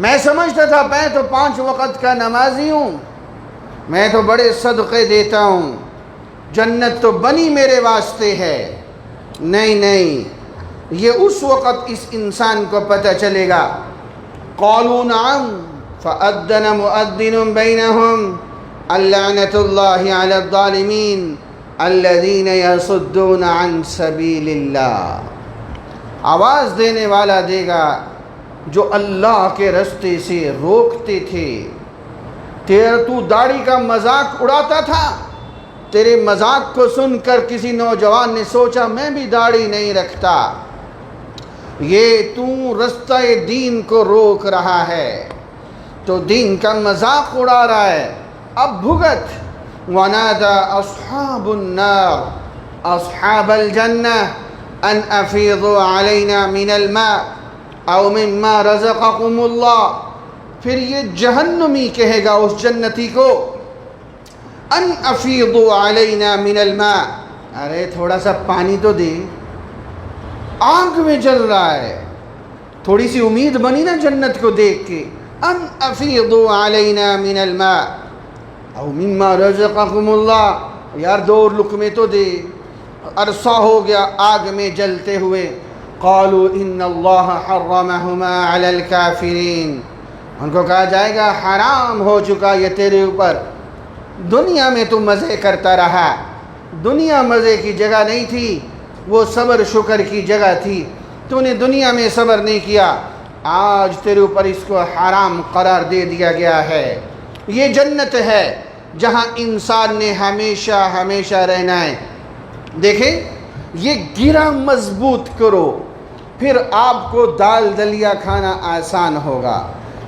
میں سمجھتا تھا میں تو 5 وقت کا نمازی ہوں، میں تو بڑے صدقے دیتا ہوں، جنت تو بنی میرے واسطے ہے۔ نہیں نہیں، یہ اس وقت اس انسان کو پتہ چلے گا۔ قالوا نعم فأذن مؤذن بينهم اللعنة الله على الظالمين الذين يصدون عن سبيل الله۔ آواز دینے والا دے گا جو اللہ کے رستے سے روکتے تھے۔ تو داڑھی کا مذاق اڑاتا تھا، تیرے مذاق کو سن کر کسی نوجوان نے سوچا میں بھی داڑھی نہیں رکھتا، یہ تو رستہ دین کو روک رہا ہے، تو دین کا مذاق اڑا رہا ہے۔ اب بھگت۔ وَنَادَى أَصْحَابُ النَّارِ أَصْحَابَ الْجَنَّةِ أَنْ أَفِيضُوا عَلَيْنَا مِنَ الْمَاءِ أَوْ مِمَّا رَزَقَكُمُ اللَّهُ۔ پھر یہ جہنمی کہے گا اس جنتی کو ان افیضوا علینا من الماء، ارے تھوڑا سا پانی تو دے، آگ میں جل رہا ہے، تھوڑی سی امید بنی نا جنت کو دیکھ کے۔ ان افیضوا علینا من الماء او مما رزقکم اللہ، یار 2 لقمے تو دے۔ عرصہ ہو گیا آگ میں جلتے ہوئے۔ قالوا ان اللہ حرمہما علی الکافرین، ان کو کہا جائے گا حرام ہو چکا یہ تیرے اوپر، دنیا میں تو مزے کرتا رہا، دنیا مزے کی جگہ نہیں تھی، وہ صبر شکر کی جگہ تھی، تو نے دنیا میں صبر نہیں کیا، آج تیرے اوپر اس کو حرام قرار دے دیا گیا ہے۔ یہ جنت ہے جہاں انسان نے ہمیشہ ہمیشہ رہنا ہے۔ دیکھیں یہ گرہ مضبوط کرو، پھر آپ کو دال دلیا کھانا آسان ہوگا،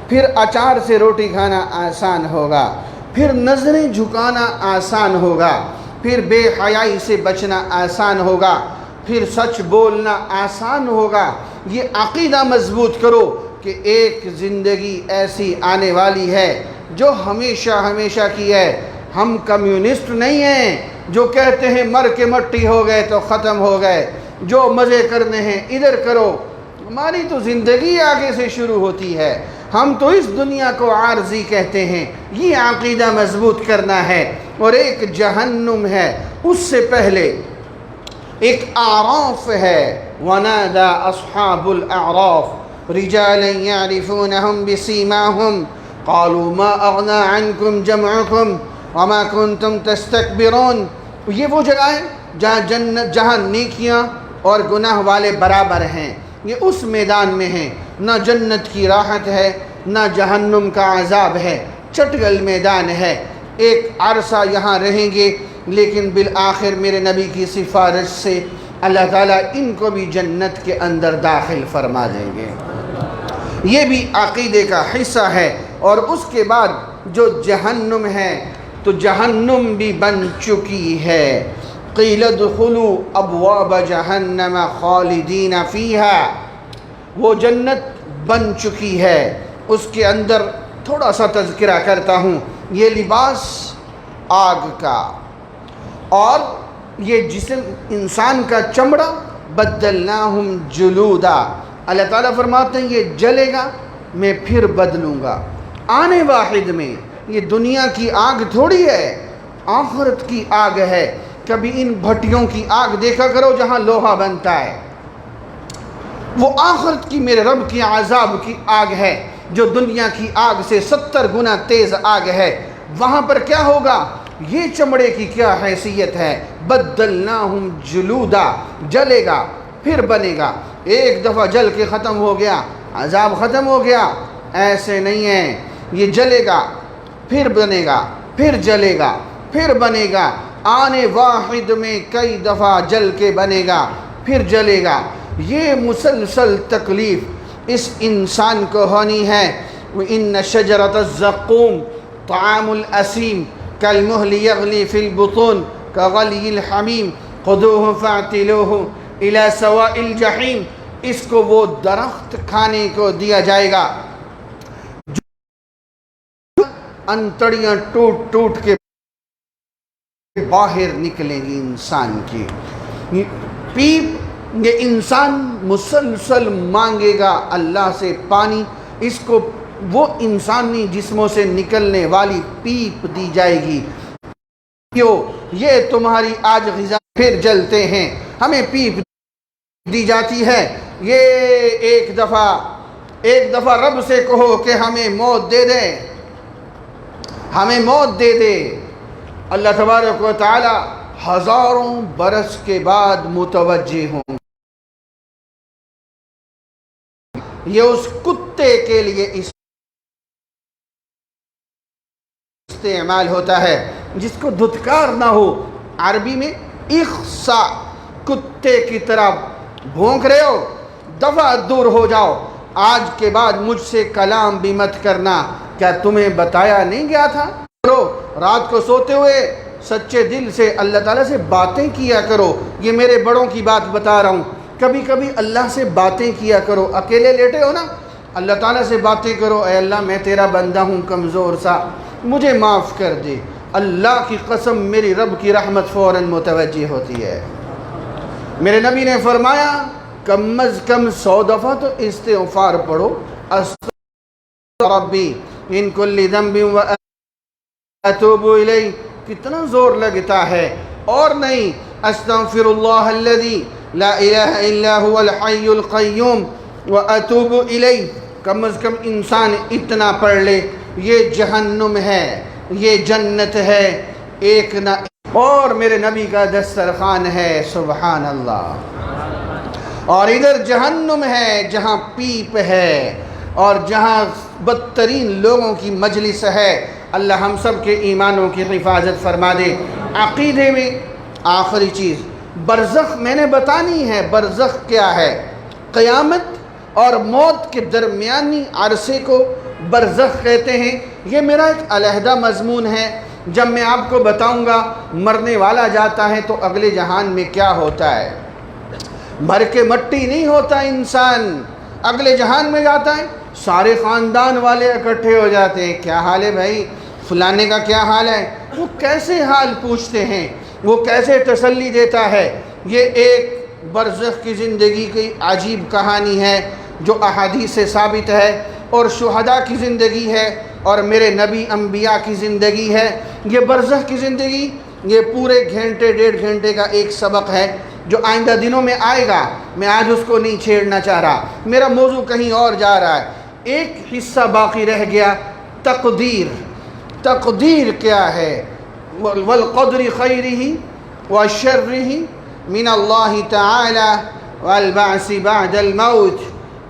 پھر اچار سے روٹی کھانا آسان ہوگا، پھر نظریں جھکانا آسان ہوگا، پھر بے حیائی سے بچنا آسان ہوگا، پھر سچ بولنا آسان ہوگا۔ یہ عقیدہ مضبوط کرو کہ ایک زندگی ایسی آنے والی ہے جو ہمیشہ ہمیشہ کی ہے۔ ہم کمیونسٹ نہیں ہیں جو کہتے ہیں مر کے مٹی ہو گئے تو ختم ہو گئے، جو مزے کرنے ہیں ادھر کرو۔ ہماری تو زندگی آگے سے شروع ہوتی ہے، ہم تو اس دنیا کو عارضی کہتے ہیں۔ یہ عقیدہ مضبوط کرنا ہے۔ اور ایک جہنم ہے، اس سے پہلے ایک اعراف ہے۔ وَنَادَى أَصْحَابُ الْأَعْرَافِ رِجَالًا يَعْرِفُونَهُمْ بِسِيمَاهُمْ قَالُوا مَا أَغْنَى عَنْكُمْ جَمْعُكُمْ وَمَا كُنْتُمْ تَسْتَكْبِرُونَ۔ یہ وہ جگہ ہے جہاں نیکیاں اور گناہ والے برابر ہیں۔ یہ اس میدان میں ہیں، نہ جنت کی راحت ہے نہ جہنم کا عذاب ہے، چٹگل میدان ہے۔ ایک عرصہ یہاں رہیں گے لیکن بالآخر میرے نبی کی سفارش سے اللہ تعالیٰ ان کو بھی جنت کے اندر داخل فرما دیں گے۔ یہ بھی عقیدے کا حصہ ہے۔ اور اس کے بعد جو جہنم ہے تو جہنم بھی بن چکی ہے۔ قیل ادخلوا ابواب جہنم خالدین فیہا وہ جنت بن چکی ہے۔ اس کے اندر تھوڑا سا تذکرہ کرتا ہوں، یہ لباس آگ کا، اور یہ جسم انسان کا چمڑا بدلناہم جلودا، اللہ تعالیٰ فرماتے ہیں یہ جلے گا میں پھر بدلوں گا۔ آنے واحد میں یہ دنیا کی آگ تھوڑی ہے، آخرت کی آگ ہے۔ کبھی ان بھٹیوں کی آگ دیکھا کرو جہاں لوہا بنتا ہے، وہ آخرت کی میرے رب کی عذاب کی آگ ہے جو دنیا کی آگ سے 70 گنا تیز آگ ہے۔ وہاں پر کیا ہوگا؟ یہ چمڑے کی کیا حیثیت ہے؟ بدلناہم جلودا، جلے گا پھر بنے گا۔ ایک دفعہ جل کے ختم ہو گیا، عذاب ختم ہو گیا، ایسے نہیں ہے، یہ جلے گا پھر بنے گا، پھر جلے گا پھر بنے گا۔ آنے واحد میں کئی دفعہ جل کے بنے گا پھر جلے گا۔ یہ مسلسل تکلیف اس انسان کو ہونی ہے۔ وَإِنَّ شَجَرَةَ الزَّقُّومِ طَعَامُ الْأَثِيمِ كَالْمُهْلِ يَغْلِي فِي الْبُطُونِ كَغَلْيِ الْحَمِيمِ خُذُوهُ فَاعْتِلُوهُ إِلَى سَوَاءِ الْجَحِيمِ، اس کو وہ درخت کھانے کو دیا جائے گا، انتڑیاں ٹوٹ ٹوٹ کے باہر نکلیں گی انسان کی۔ پیپ، یہ انسان مسلسل مانگے گا اللہ سے پانی، اس کو وہ انسانی جسموں سے نکلنے والی پیپ دی جائے گی۔ یہ تمہاری آج غذا، پھر جلتے ہیں، ہمیں پیپ دی جاتی ہے۔ یہ ایک دفعہ رب سے کہو کہ ہمیں موت دے دے، ہمیں موت دے دے، اللہ تبارک و تعالی ہزاروں برس کے بعد متوجہ ہوں۔ یہ اس کتے کے لیے استعمال ہوتا ہے جس کو دھتکار نہ ہو۔ عربی میں اخسا، کتے کی طرح بھونک رہے ہو، دفعہ دور ہو جاؤ، آج کے بعد مجھ سے کلام بھی مت کرنا۔ کیا تمہیں بتایا نہیں گیا تھا؟ رات کو سوتے ہوئے سچے دل سے اللہ تعالیٰ سے باتیں کیا کرو۔ یہ میرے بڑوں کی بات بتا رہا ہوں، کبھی کبھی اللہ سے باتیں کیا کرو۔ اکیلے لیٹے ہو نا، اللہ تعالیٰ سے باتیں کرو، اے اللہ میں تیرا بندہ ہوں کمزور سا، مجھے معاف کر دے۔ اللہ کی قسم میری رب کی رحمت فوراً متوجہ ہوتی ہے۔ میرے نبی نے فرمایا کم از کم 100 دفعہ تو استغفار پڑھو، استغفر ربی من کل ذنب واتوب الیہ۔ کتنا زور لگتا ہے، اور نہیں، استغفر اللہ الذی لا الہ الا هو الحی القیوم واتوب الیہ۔ کم از کم انسان اتنا پڑھ لے، یہ جہنم ہے، یہ جنت ہے، ایک نہ اور میرے نبی کا دسترخوان ہے، سبحان اللہ۔ اور ادھر جہنم ہے جہاں پیپ ہے اور جہاں بدترین لوگوں کی مجلس ہے۔ اللہ ہم سب کے ایمانوں کی حفاظت فرما دے۔ عقیدے میں آخری چیز برزخ میں نے بتانی ہے۔ برزخ کیا ہے؟ قیامت اور موت کے درمیانی عرصے کو برزخ کہتے ہیں۔ یہ میرا ایک علیحدہ مضمون ہے، جب میں آپ کو بتاؤں گا مرنے والا جاتا ہے تو اگلے جہان میں کیا ہوتا ہے۔ مر کے مٹی نہیں ہوتا انسان، اگلے جہان میں جاتا ہے، سارے خاندان والے اکٹھے ہو جاتے ہیں، کیا حال ہے بھائی، فلانے کا کیا حال ہے، وہ کیسے حال پوچھتے ہیں، وہ کیسے تسلی دیتا ہے۔ یہ ایک برزخ کی زندگی کی عجیب کہانی ہے جو احادیث سے ثابت ہے، اور شہداء کی زندگی ہے، اور میرے نبی انبیاء کی زندگی ہے۔ یہ برزخ کی زندگی، یہ پورے گھنٹے 1.5 گھنٹے کا ایک سبق ہے جو آئندہ دنوں میں آئے گا، میں آج اس کو نہیں چھیڑنا چاہ رہا، میرا موضوع کہیں اور جا رہا ہے۔ ایک حصہ باقی رہ گیا، تقدیر۔ تقدیر کیا ہے؟ والقدر خیرہ وشرہ من اللہ تعالی والبعث بعد الموت۔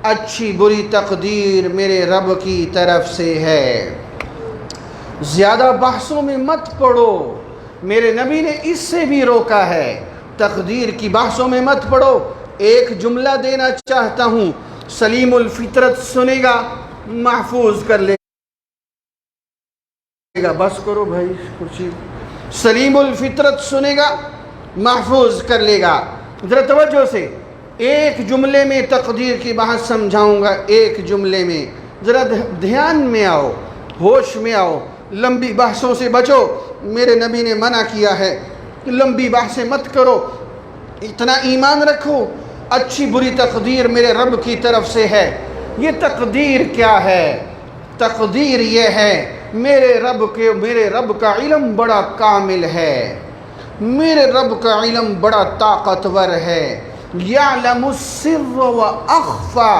اچھی بری تقدیر میرے رب کی طرف سے ہے۔ زیادہ بحثوں میں مت پڑو، میرے نبی نے اس سے بھی روکا ہے، تقدیر کی بحثوں میں مت پڑو۔ ایک جملہ دینا چاہتا ہوں، سلیم الفطرت سنے گا محفوظ کر لے گا۔ بس کرو بھائی کرسی۔ سلیم الفطرت سنے گا محفوظ کر لے گا۔ ذرا توجہ سے، ایک جملے میں تقدیر کی بحث سمجھاؤں گا، ایک جملے میں، ذرا دھیان میں آؤ، ہوش میں آؤ، لمبی بحثوں سے بچو۔ میرے نبی نے منع کیا ہے، لمبی بحثیں مت کرو، اتنا ایمان رکھو اچھی بری تقدیر میرے رب کی طرف سے ہے۔ یہ تقدیر کیا ہے؟ تقدیر یہ ہے میرے رب کا علم بڑا کامل ہے، میرے رب کا علم بڑا طاقتور ہے۔ یعلم السر و اخفا،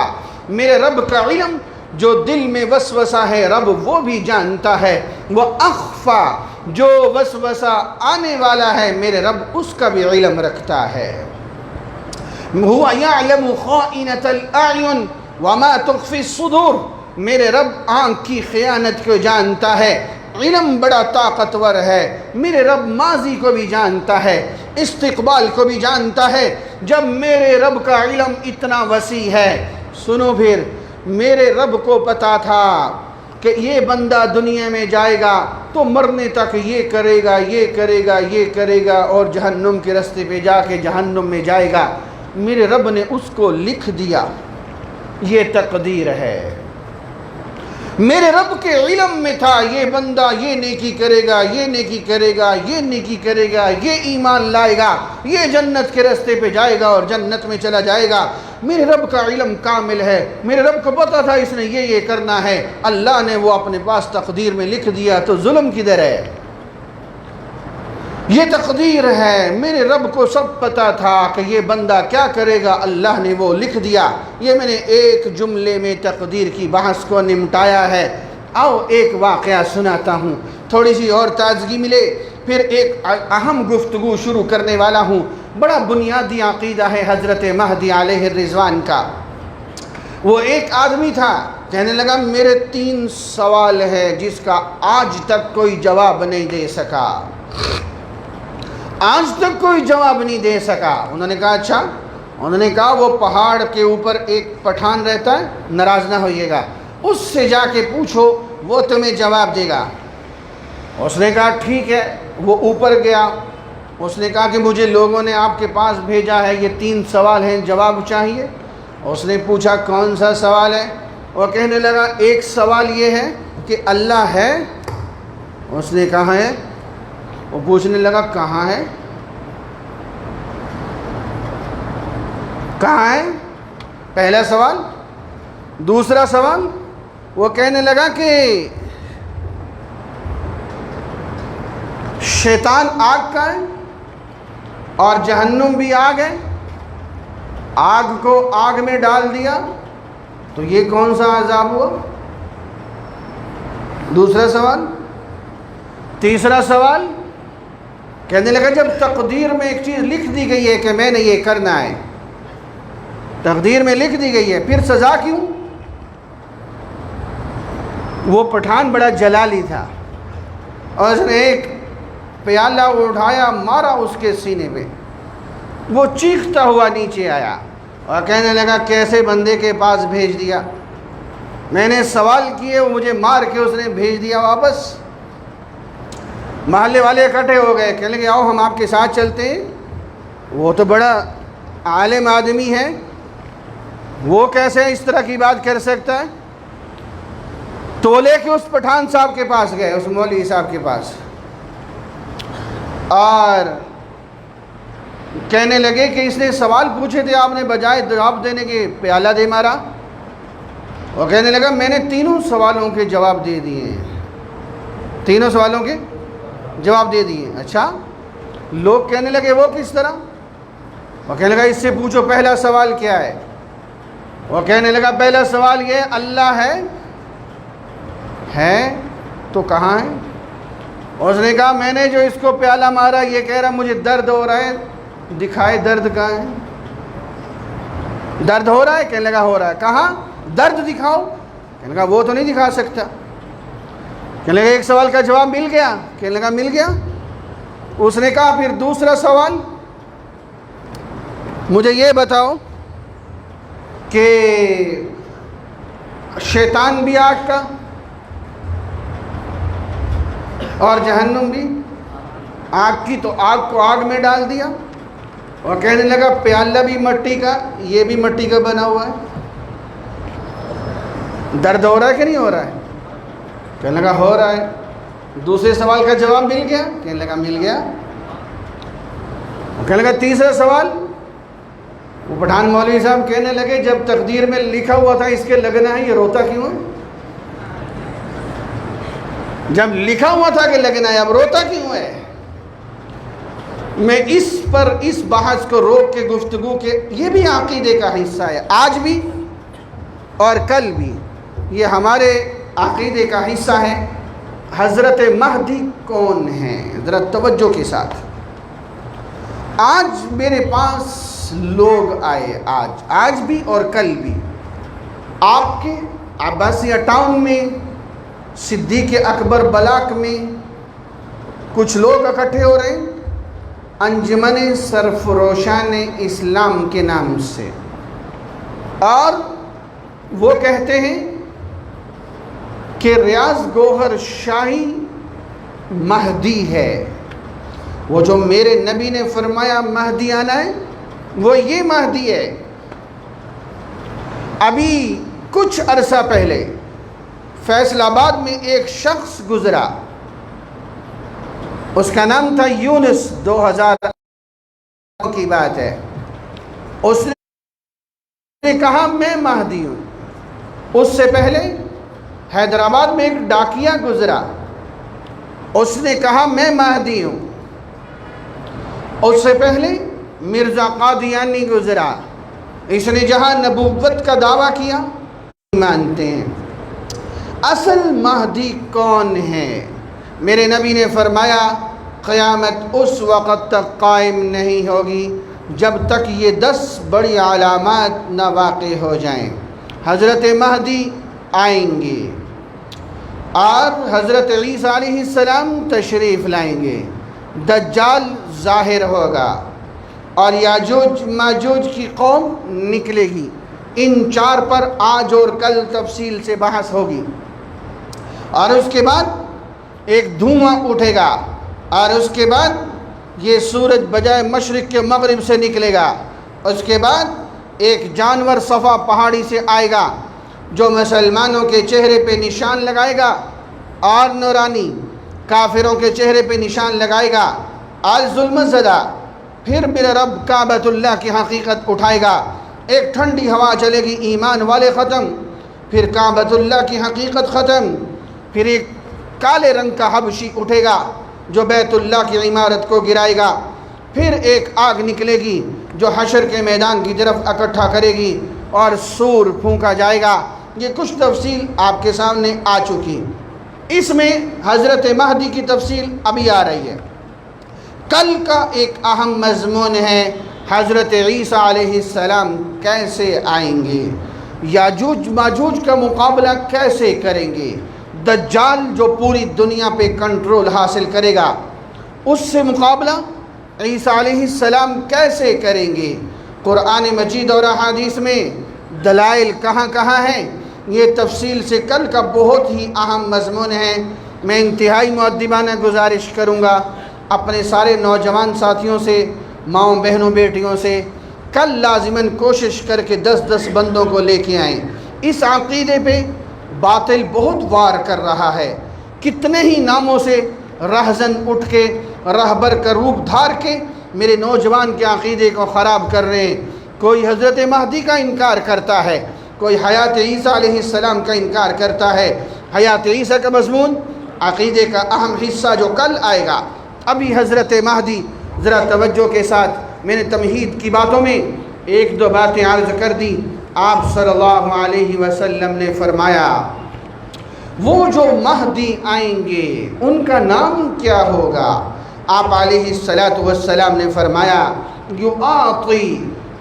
میرے رب کا علم جو دل میں وسوسہ ہے رب وہ بھی جانتا ہے، وہ اخفا جو وسوسہ آنے والا ہے میرے رب اس کا بھی علم رکھتا ہے۔ هو يعلم خائنة الأعين وما تخفي الصدور، میرے رب آنکھ کی خیانت کو جانتا ہے، علم بڑا طاقتور ہے۔ میرے رب ماضی کو بھی جانتا ہے، استقبال کو بھی جانتا ہے۔ جب میرے رب کا علم اتنا وسیع ہے، سنو پھر، میرے رب کو پتا تھا کہ یہ بندہ دنیا میں جائے گا تو مرنے تک یہ کرے گا، یہ کرے گا، یہ کرے گا، اور جہنم کے راستے پہ جا کے جہنم میں جائے گا۔ میرے رب نے اس کو لکھ دیا، یہ تقدیر ہے۔ میرے رب کے علم میں تھا یہ بندہ یہ نیکی کرے گا، یہ نیکی کرے گا، یہ نیکی کرے گا، یہ ایمان لائے گا، یہ جنت کے راستے پہ جائے گا اور جنت میں چلا جائے گا۔ میرے رب کا علم کامل ہے، میرے رب کو پتا تھا اس نے یہ کرنا ہے، اللہ نے وہ اپنے پاس تقدیر میں لکھ دیا، تو ظلم کدھر ہے؟ یہ تقدیر ہے، میرے رب کو سب پتا تھا کہ یہ بندہ کیا کرے گا، اللہ نے وہ لکھ دیا۔ یہ میں نے ایک جملے میں تقدیر کی بحث کو نمٹایا ہے۔ آؤ ایک واقعہ سناتا ہوں، تھوڑی سی اور تازگی ملے، پھر ایک اہم گفتگو شروع کرنے والا ہوں۔ بڑا بنیادی عقیدہ ہے حضرت مہدی علیہ الرضوان کا۔ وہ ایک آدمی تھا، کہنے لگا میرے 3 سوال ہے جس کا آج تک کوئی جواب نہیں دے سکا، آج تک کوئی جواب نہیں دے سکا۔ انہوں نے کہا اچھا؟ انہوں نے کہا وہ پہاڑ کے اوپر ایک پٹھان رہتا ہے، ناراض نہ ہوئیے گا، اس سے جا کے پوچھو وہ تمہیں جواب دے گا۔ اس نے کہا ٹھیک ہے، وہ اوپر گیا، اس نے کہا کہ مجھے لوگوں نے آپ کے پاس بھیجا ہے، یہ 3 سوال ہیں، جواب چاہیے۔ اس نے پوچھا کون سا سوال ہے؟ وہ کہنے لگا ایک سوال یہ ہے کہ اللہ ہے۔ اس نے کہا ہے؟ وہ پوچھنے لگا کہاں ہے؟ کہاں ہے؟ پہلا سوال۔ دوسرا سوال، وہ کہنے لگا کہ شیطان آگ کا ہے اور جہنم بھی آگ ہے، آگ کو آگ میں ڈال دیا تو یہ کون سا عذاب ہوا؟ دوسرا سوال۔ تیسرا سوال، کہنے لگا جب تقدیر میں ایک چیز لکھ دی گئی ہے کہ میں نے یہ کرنا ہے، تقدیر میں لکھ دی گئی ہے، پھر سزا کیوں؟ وہ پٹھان بڑا جلالی تھا اور اس نے ایک پیالہ اٹھایا، مارا اس کے سینے پہ، وہ چیختا ہوا نیچے آیا اور کہنے لگا کیسے بندے کے پاس بھیج دیا؟ میں نے سوال کیے، وہ مجھے مار کے اس نے بھیج دیا واپس۔ محلے والے اکٹھے ہو گئے، کہنے لگے آؤ ہم آپ کے ساتھ چلتے ہیں، وہ تو بڑا عالم آدمی ہے، وہ کیسے اس طرح کی بات کر سکتا ہے؟ تو لے کے اس پٹھان صاحب کے پاس گئے، اس مولوی صاحب کے پاس، اور کہنے لگے کہ اس نے سوال پوچھے تھے، آپ نے بجائے جواب دینے کے پیالہ دے مارا۔ وہ کہنے لگا میں نے 3 سوالوں کے جواب دے دیے ہیں، 3 سوالوں کے جواب دے دیے۔ اچھا؟ لوگ کہنے لگے وہ کس طرح؟ وہ کہنے لگا اس سے پوچھو پہلا سوال کیا ہے؟ وہ کہنے لگا پہلا سوال یہ اللہ ہے تو کہاں ہے؟ اس نے کہا میں نے جو اس کو پیالہ مارا یہ کہہ رہا مجھے درد ہو رہا ہے، دکھائے درد کہاں ہے؟ درد ہو رہا ہے؟ کہنے لگا ہو رہا ہے۔ کہاں؟ درد دکھاؤ۔ کہنے لگا وہ تو نہیں دکھا سکتا۔ کہنے لگا ایک سوال کا جواب مل گیا؟ کہنے لگا مل گیا۔ اس نے کہا پھر دوسرا سوال، مجھے یہ بتاؤ کہ شیطان بھی آگ کا اور جہنم بھی آگ کی، تو آگ کو آگ میں ڈال دیا، وہ کہنے لگا پیالہ بھی مٹی کا، یہ بھی مٹی کا بنا ہوا ہے، درد ہو رہا ہے کہ نہیں ہو رہا ہے؟ کہنے لگا ہو رہا ہے۔ دوسرے سوال کا جواب مل گیا؟ کہنے لگا مل گیا۔ کہنے لگا تیسرا سوال، وہ پٹھان مولوی صاحب کہنے لگے جب تقدیر میں لکھا ہوا تھا اس کے لگنا ہے، یہ روتا کیوں ہے؟ جب لکھا ہوا تھا کہ لگنا ہے، اب روتا کیوں ہے؟ میں اس بحث کو روک کے گفتگو کے، یہ بھی عقیدے کا حصہ ہے، آج بھی اور کل بھی یہ ہمارے عقیدے کا حصہ ہے۔ حضرت مہدی کون ہیں؟ ذرا توجہ کے ساتھ۔ آج میرے پاس لوگ آئے، آج بھی اور کل بھی، آپ کے عباسیہ ٹاؤن میں، صدیق اکبر بلاک میں کچھ لوگ اکٹھے ہو رہے ہیں انجمن سرفروشان اسلام کے نام سے، اور وہ کہتے ہیں کہ ریاض گوہر شاہی مہدی ہے۔ وہ جو میرے نبی نے فرمایا مہدی آنا ہے، وہ یہ مہدی ہے۔ ابھی کچھ عرصہ پہلے فیصل آباد میں ایک شخص گزرا، اس کا نام تھا یونس، 2000 کی بات ہے۔ اس نے کہا میں مہدی ہوں۔ اس سے پہلے حیدرآباد میں ایک ڈاکیا گزرا، اس نے کہا میں مہدی ہوں۔ اس سے پہلے مرزا قادیانی گزرا، اس نے جہاں نبوت کا دعویٰ کیا مانتے ہیں۔ اصل مہدی کون ہے؟ میرے نبی نے فرمایا قیامت اس وقت تک قائم نہیں ہوگی جب تک یہ 10 بڑی علامات نہ واقع ہو جائیں۔ حضرت مہدی آئیں گے اور حضرت عیسیٰ علیہ السلام تشریف لائیں گے، دجال ظاہر ہوگا اور یاجوج ماجوج کی قوم نکلے گی۔ ان 4 پر آج اور کل تفصیل سے بحث ہوگی، اور اس کے بعد ایک دھواں اٹھے گا، اور اس کے بعد یہ سورج بجائے مشرق کے مغرب سے نکلے گا۔ اس کے بعد ایک جانور صفا پہاڑی سے آئے گا جو مسلمانوں کے چہرے پہ نشان لگائے گا اور نورانی، کافروں کے چہرے پہ نشان لگائے گا اور ظلم زدہ۔ پھر میرا رب کعبۃ اللہ کی حقیقت اٹھائے گا، ایک ٹھنڈی ہوا چلے گی، ایمان والے ختم، پھر کعبۃ اللہ کی حقیقت ختم، پھر ایک کالے رنگ کا حبشی اٹھے گا جو بیت اللہ کی عمارت کو گرائے گا، پھر ایک آگ نکلے گی جو حشر کے میدان کی طرف اکٹھا کرے گی اور سور پھونکا جائے گا۔ یہ کچھ تفصیل آپ کے سامنے آ چکی، اس میں حضرت مہدی کی تفصیل ابھی آ رہی ہے۔ کل کا ایک اہم مضمون ہے حضرت عیسیٰ علیہ السلام کیسے آئیں گے، یاجوج ماجوج کا مقابلہ کیسے کریں گے، دجال جو پوری دنیا پہ کنٹرول حاصل کرے گا اس سے مقابلہ عیسیٰ علیہ السلام کیسے کریں گے، قرآن مجید اور احادیث میں دلائل کہاں کہاں ہیں، یہ تفصیل سے کل کا بہت ہی اہم مضمون ہے۔ میں انتہائی مؤدبانہ گزارش کروں گا اپنے سارے نوجوان ساتھیوں سے، ماؤں بہنوں بیٹیوں سے، کل لازماً کوشش کر کے 10 بندوں کو لے کے آئیں۔ اس عقیدے پہ باطل بہت وار کر رہا ہے، کتنے ہی ناموں سے رہزن اٹھ کے رہبر کا روپ دھار کے میرے نوجوان کے عقیدے کو خراب کر رہے ہیں۔ کوئی حضرت مہدی کا انکار کرتا ہے، کوئی حیات عیسیٰ علیہ السلام کا انکار کرتا ہے۔ حیات عیسیٰ کا مضمون عقیدے کا اہم حصہ جو کل آئے گا۔ ابھی حضرت مہدی، ذرا توجہ کے ساتھ، میں نے تمہید کی باتوں میں 1-2 باتیں عرض کر دی۔ آپ صلی اللہ علیہ وسلم نے فرمایا وہ جو مہدی آئیں گے ان کا نام کیا ہوگا؟ آپ علیہ السلام نے فرمایا یعطی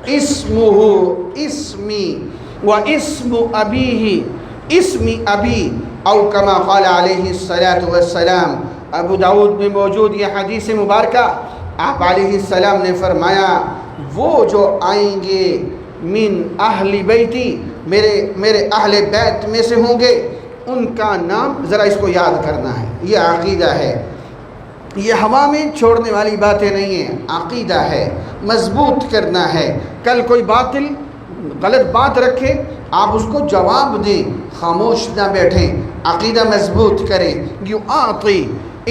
اسمہ اسمی و اسم ابیہ اسمی ابی، او کما قال علیہ السلام۔ ابو داؤد میں موجود یہ حدیث مبارکہ، آپ علیہ السلام نے فرمایا وہ جو آئیں گے من اہل بیتی، میرے اہل بیت میں سے ہوں گے، ان کا نام، ذرا اس کو یاد کرنا ہے، یہ عقیدہ ہے، یہ ہوا میں چھوڑنے والی باتیں نہیں ہیں، عقیدہ ہے۔ مضبوط کرنا ہے. کل کوئی باطل غلط بات رکھے آپ اس کو جواب دیں, خاموش نہ بیٹھیں, عقیدہ مضبوط کریں. یعطی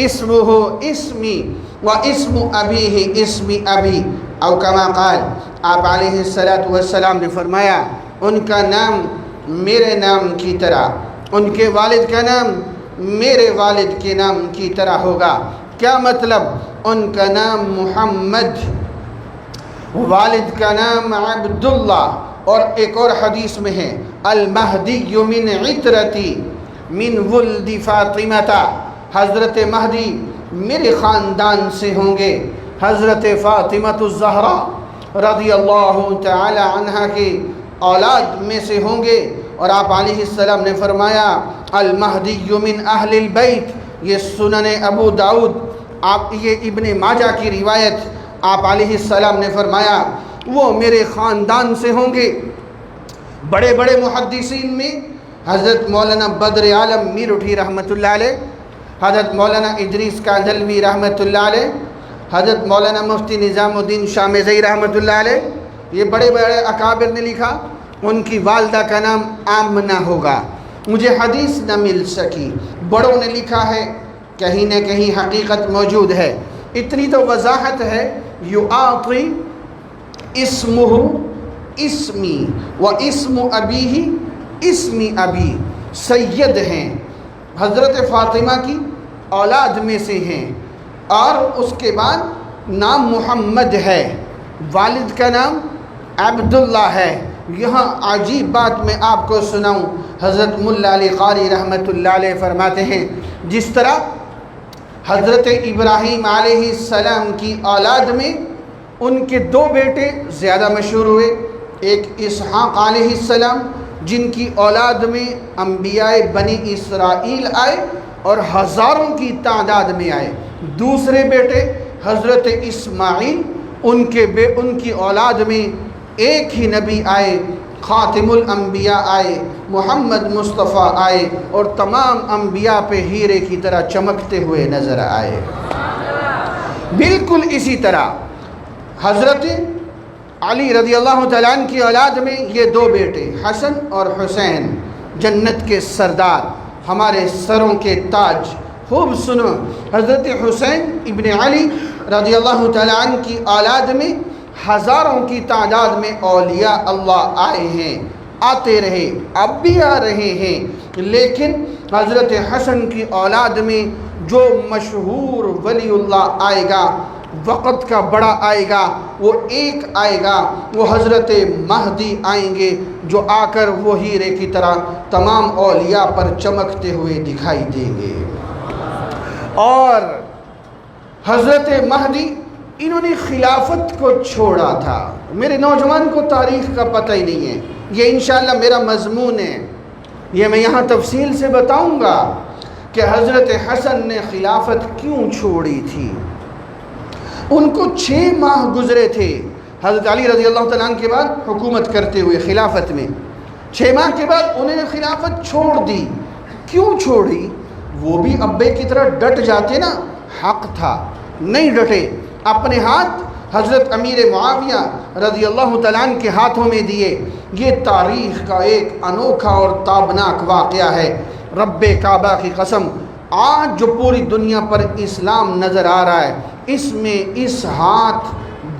اسمہ اسمی و اسم ابیہ اسم ابی او کما قال, آپ علیہ السلام نے فرمایا ان کا نام میرے نام کی طرح, ان کے والد کا نام میرے والد کے نام کی طرح ہوگا. کیا مطلب؟ ان کا نام محمد, والد کا نام عبداللہ. اور ایک اور حدیث میں ہے المہدی من عطرتی من ولد فاطمہ, حضرت مہدی میرے خاندان سے ہوں گے, حضرت فاطمہ الزہرا رضی اللہ تعالی عنہا کی اولاد میں سے ہوں گے. اور آپ علیہ السلام نے فرمایا المہدی من اہل البیت, یہ سنن ابو داؤد, آپ یہ ابن ماجہ کی روایت. آپ علیہ السلام نے فرمایا وہ میرے خاندان سے ہوں گے. بڑے بڑے محدثین میں حضرت مولانا بدر عالم میرٹھی رحمۃ اللہ علیہ, حضرت مولانا ادریس کاندھلوی رحمۃ اللہ علیہ, حضرت مولانا مفتی نظام الدین شامزئی رحمۃ اللہ علیہ, یہ بڑے بڑے اکابر نے لکھا ان کی والدہ کا نام آمنہ ہوگا. مجھے حدیث نہ مل سکی, بڑوں نے لکھا ہے, کہیں نہ کہیں حقیقت موجود ہے. اتنی تو وضاحت ہے. یعطی اسمہ اسمی و اسم ابیہ اسم ابی, سید ہیں, حضرت فاطمہ کی اولاد میں سے ہیں, اور اس کے بعد نام محمد ہے, والد کا نام عبداللہ ہے. یہاں عجیب بات میں آپ کو سناؤں, حضرت ملا علی قاری رحمۃ اللہ علیہ فرماتے ہیں جس طرح حضرت ابراہیم علیہ السلام کی اولاد میں ان کے دو بیٹے زیادہ مشہور ہوئے, ایک اسحاق علیہ السلام جن کی اولاد میں انبیاء بنی اسرائیل آئے اور ہزاروں کی تعداد میں آئے. دوسرے بیٹے حضرت اسماعیل, ان کی اولاد میں ایک ہی نبی آئے, خاتم الانبیاء آئے, محمد مصطفیٰ آئے, اور تمام انبیاء پہ ہیرے کی طرح چمکتے ہوئے نظر آئے. بالکل اسی طرح حضرت علی رضی اللہ تعالیٰ عنہ کی اولاد میں یہ دو بیٹے حسن اور حسین, جنت کے سردار, ہمارے سروں کے تاج. خوب سنو, حضرت حسین ابن علی رضی اللہ تعالیٰ عنہ کی اولاد میں ہزاروں کی تعداد میں اولیاء اللہ آئے ہیں, آتے رہے, اب بھی آ رہے ہیں. لیکن حضرت حسن کی اولاد میں جو مشہور ولی اللہ آئے گا, وقت کا بڑا آئے گا, وہ ایک آئے گا, وہ حضرت مہدی آئیں گے جو آ کر وہ ہیرے کی طرح تمام اولیاء پر چمکتے ہوئے دکھائی دیں گے. اور حضرت مہدی انہوں نے خلافت کو چھوڑا تھا. میرے نوجوان کو تاریخ کا پتہ ہی نہیں ہے, یہ انشاءاللہ میرا مضمون ہے, یہ میں یہاں تفصیل سے بتاؤں گا کہ حضرت حسن نے خلافت کیوں چھوڑی تھی. ان کو 6 ماہ گزرے تھے حضرت علی رضی اللہ تعالیٰ عنہ کے بعد حکومت کرتے ہوئے خلافت میں. 6 ماہ کے بعد انہوں نے خلافت چھوڑ دی. کیوں چھوڑی؟ وہ بھی ابے کی طرح ڈٹ جاتے نا, حق تھا, نہیں ڈٹے, اپنے ہاتھ حضرت امیر معاویہ رضی اللہ تعالیٰ عنہ کے ہاتھوں میں دیے. یہ تاریخ کا ایک انوکھا اور تابناک واقعہ ہے. رب کعبہ کی قسم, آج جو پوری دنیا پر اسلام نظر آ رہا ہے, اس میں اس ہاتھ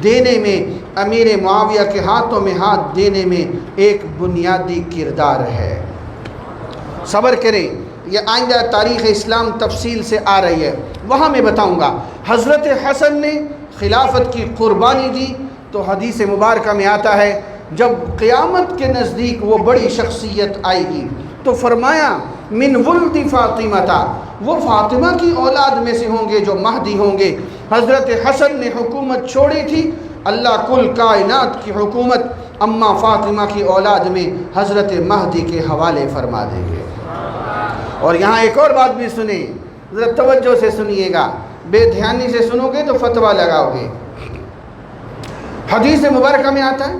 دینے میں, امیر معاویہ کے ہاتھوں میں ہاتھ دینے میں ایک بنیادی کردار ہے. صبر کریں, یہ آئندہ تاریخ اسلام تفصیل سے آ رہی ہے, وہاں میں بتاؤں گا. حضرت حسن نے خلافت کی قربانی دی تو حدیث مبارکہ میں آتا ہے جب قیامت کے نزدیک وہ بڑی شخصیت آئے گی تو فرمایا من ولد فاطمہ تھا, وہ فاطمہ کی اولاد میں سے ہوں گے جو مہدی ہوں گے. حضرت حسن نے حکومت چھوڑی تھی, اللہ کل کائنات کی حکومت اماں فاطمہ کی اولاد میں حضرت مہدی کے حوالے فرما دیں گے. اور یہاں ایک اور بات بھی سنیں, ذرا توجہ سے سنیے گا, بے دھیانی سے سنو گے تو فتویٰ لگاؤ گے. حدیث مبارکہ میں آتا ہے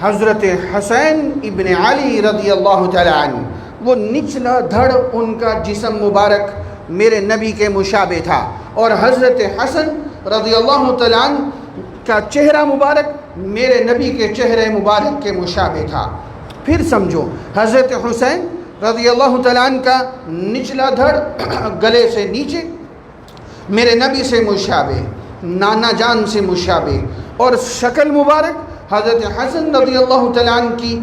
حضرت حسین ابن علی رضی اللہ تعالی عنہ, وہ نچلا دھڑ ان کا جسم مبارک میرے نبی کے مشابہ تھا, اور حضرت حسن رضی اللہ تعالی عنہ کا چہرہ مبارک میرے نبی کے چہرے مبارک کے مشابہ تھا۔ پھر سمجھو حضرت حسین رضی اللہ تعالیٰ عنہ کا نچلا دھڑ گلے سے نیچے میرے نبی سے مشابہ، نانا جان سے مشابہ، اور شکل مبارک حضرت حسن رضی اللہ تعالیٰ عنہ کی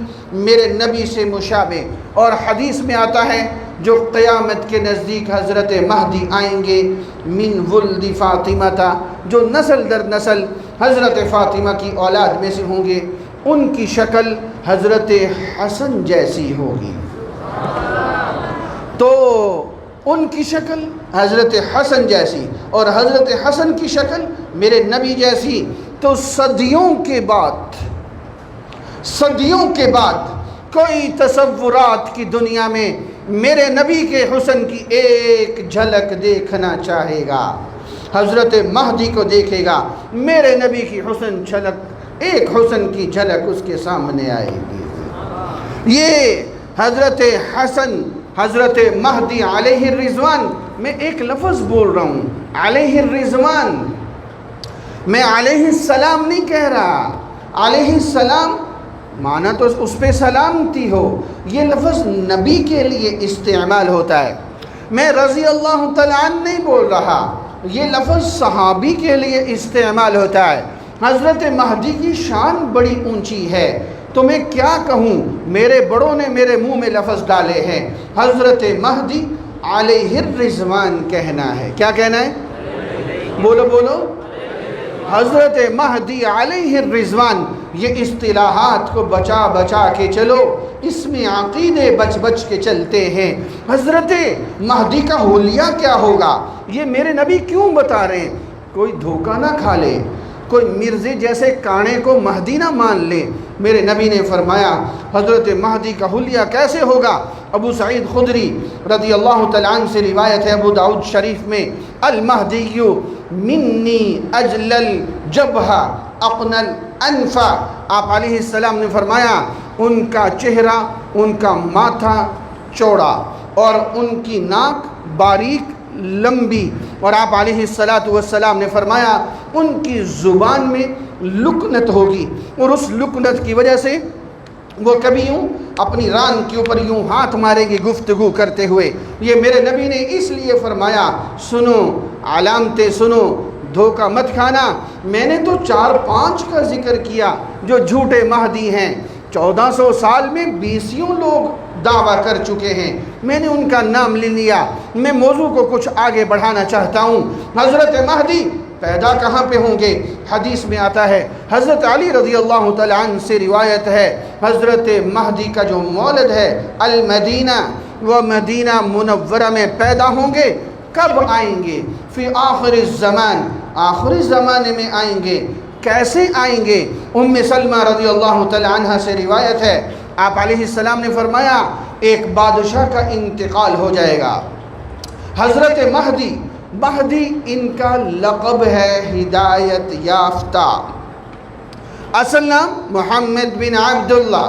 میرے نبی سے مشابہ۔ اور حدیث میں آتا ہے جو قیامت کے نزدیک حضرت مہدی آئیں گے من ولد فاطمہ، جو نسل در نسل حضرت فاطمہ کی اولاد میں سے ہوں گے، ان کی شکل حضرت حسن جیسی ہوگی۔ تو ان کی شکل حضرت حسن جیسی اور حضرت حسن کی شکل میرے نبی جیسی۔ تو صدیوں کے بعد کوئی تصورات کی دنیا میں میرے نبی کے حسن کی ایک جھلک دیکھنا چاہے گا، حضرت مہدی کو دیکھے گا، میرے نبی کی حسن جھلک، ایک حسن کی جھلک اس کے سامنے آئے گی۔ یہ حضرت حسن، حضرت مہدی علیہ الرضوان، میں ایک لفظ بول رہا ہوں علیہ الرضوان، میں علیہ السلام نہیں کہہ رہا۔ علیہ السلام معنی تو اس پہ سلامتی ہو، یہ لفظ نبی کے لیے استعمال ہوتا ہے۔ میں رضی اللہ تعالیٰ عنہ نہیں بول رہا، یہ لفظ صحابی کے لیے استعمال ہوتا ہے۔ حضرت مہدی کی شان بڑی اونچی ہے، تو میں کیا کہوں، میرے بڑوں نے میرے منہ میں لفظ ڈالے ہیں، حضرت مہدی علیہ الرضوان کہنا ہے۔ کیا کہنا ہے؟ بولو بولو، حضرت مہدی علیہ الرضوان۔ یہ اصطلاحات کو بچا بچا کے چلو، اس میں عقیدے بچ بچ کے چلتے ہیں۔ حضرت مہدی کا حلیہ کیا ہوگا، یہ میرے نبی کیوں بتا رہے ہیں؟ کوئی دھوکہ نہ کھا لے، کوئی مرزے جیسے کانے کو مہدی نہ مان لے۔ میرے نبی نے فرمایا حضرت مہدی کا حلیہ کیسے ہوگا؟ ابو سعید خدری رضی اللہ تعالیٰ عنہ سے روایت ہے ابو داؤد شریف میں، المہدی منی اجلل جبہہ اقنل انفا۔ آپ علیہ السلام نے فرمایا ان کا چہرہ، ان کا ماتھا چوڑا اور ان کی ناک باریک لمبی، اور آپ علیہ السلام نے فرمایا ان کی زبان میں لکنت ہوگی، اور اس لکنت کی وجہ سے وہ کبھی یوں اپنی ران کے اوپر یوں ہاتھ ماریں گے گفتگو کرتے ہوئے۔ یہ میرے نبی نے اس لیے فرمایا سنو، علامتیں سنو، دھوکہ مت کھانا۔ میں نے تو 4-5 کا ذکر کیا جو جھوٹے مہدی ہیں، 1400 سال میں 20 لوگ دعویٰ کر چکے ہیں، میں نے ان کا نام لے لیا۔ میں موضوع کو کچھ آگے بڑھانا چاہتا ہوں۔ حضرت مہدی پیدا کہاں پہ ہوں گے؟ حدیث میں آتا ہے، حضرت علی رضی اللہ تعالیٰ عنہ سے روایت ہے، حضرت مہدی کا جو مولد ہے المدینہ، وہ مدینہ منورہ میں پیدا ہوں گے۔ کب آئیں گے؟ فی آخر الزمان، آخری زمانے میں آئیں گے۔ کیسے آئیں گے؟ ام سلمہ رضی اللہ تعالیٰ عنہ سے روایت ہے، آپ علیہ السلام نے فرمایا ایک بادشاہ کا انتقال ہو جائے گا، حضرت مہدی ان کا لقب ہے ہدایت یافتہ، اصل نام محمد بن عبداللہ،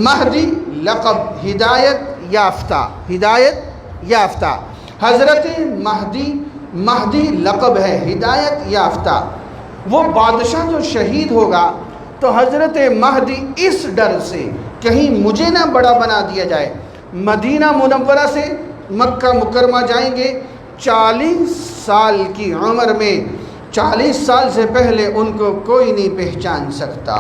مہدی لقب ہدایت یافتہ۔ حضرت مہدی لقب ہے ہدایت یافتہ۔ وہ بادشاہ جو شہید ہوگا تو حضرت مہدی اس ڈر سے کہیں مجھے نہ بڑا بنا دیا جائے، مدینہ منورہ سے مکہ مکرمہ جائیں گے 40 سال کی عمر میں، 40 سال سے پہلے ان کو کوئی نہیں پہچان سکتا۔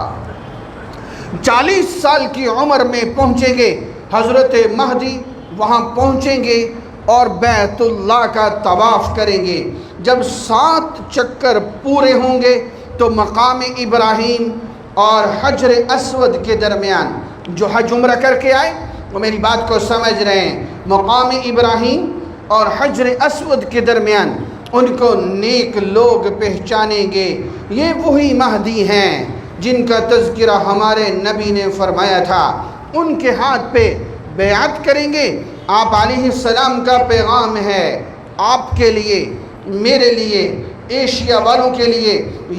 40 سال کی عمر میں پہنچیں گے حضرت مہدی، وہاں پہنچیں گے اور بیت اللہ کا طواف کریں گے۔ جب 7 چکر پورے ہوں گے تو مقام ابراہیم اور حجر اسود کے درمیان، جو حج عمرہ کر کے آئے وہ میری بات کو سمجھ رہے ہیں، مقام ابراہیم اور حجر اسود کے درمیان ان کو نیک لوگ پہچانیں گے۔ یہ وہی مہدی ہیں جن کا تذکرہ ہمارے نبی نے فرمایا تھا۔ ان کے ہاتھ پہ بیعت کریں گے۔ آپ علیہ السلام کا پیغام ہے آپ کے لیے، میرے لیے، ایشیا والوں کے لیے،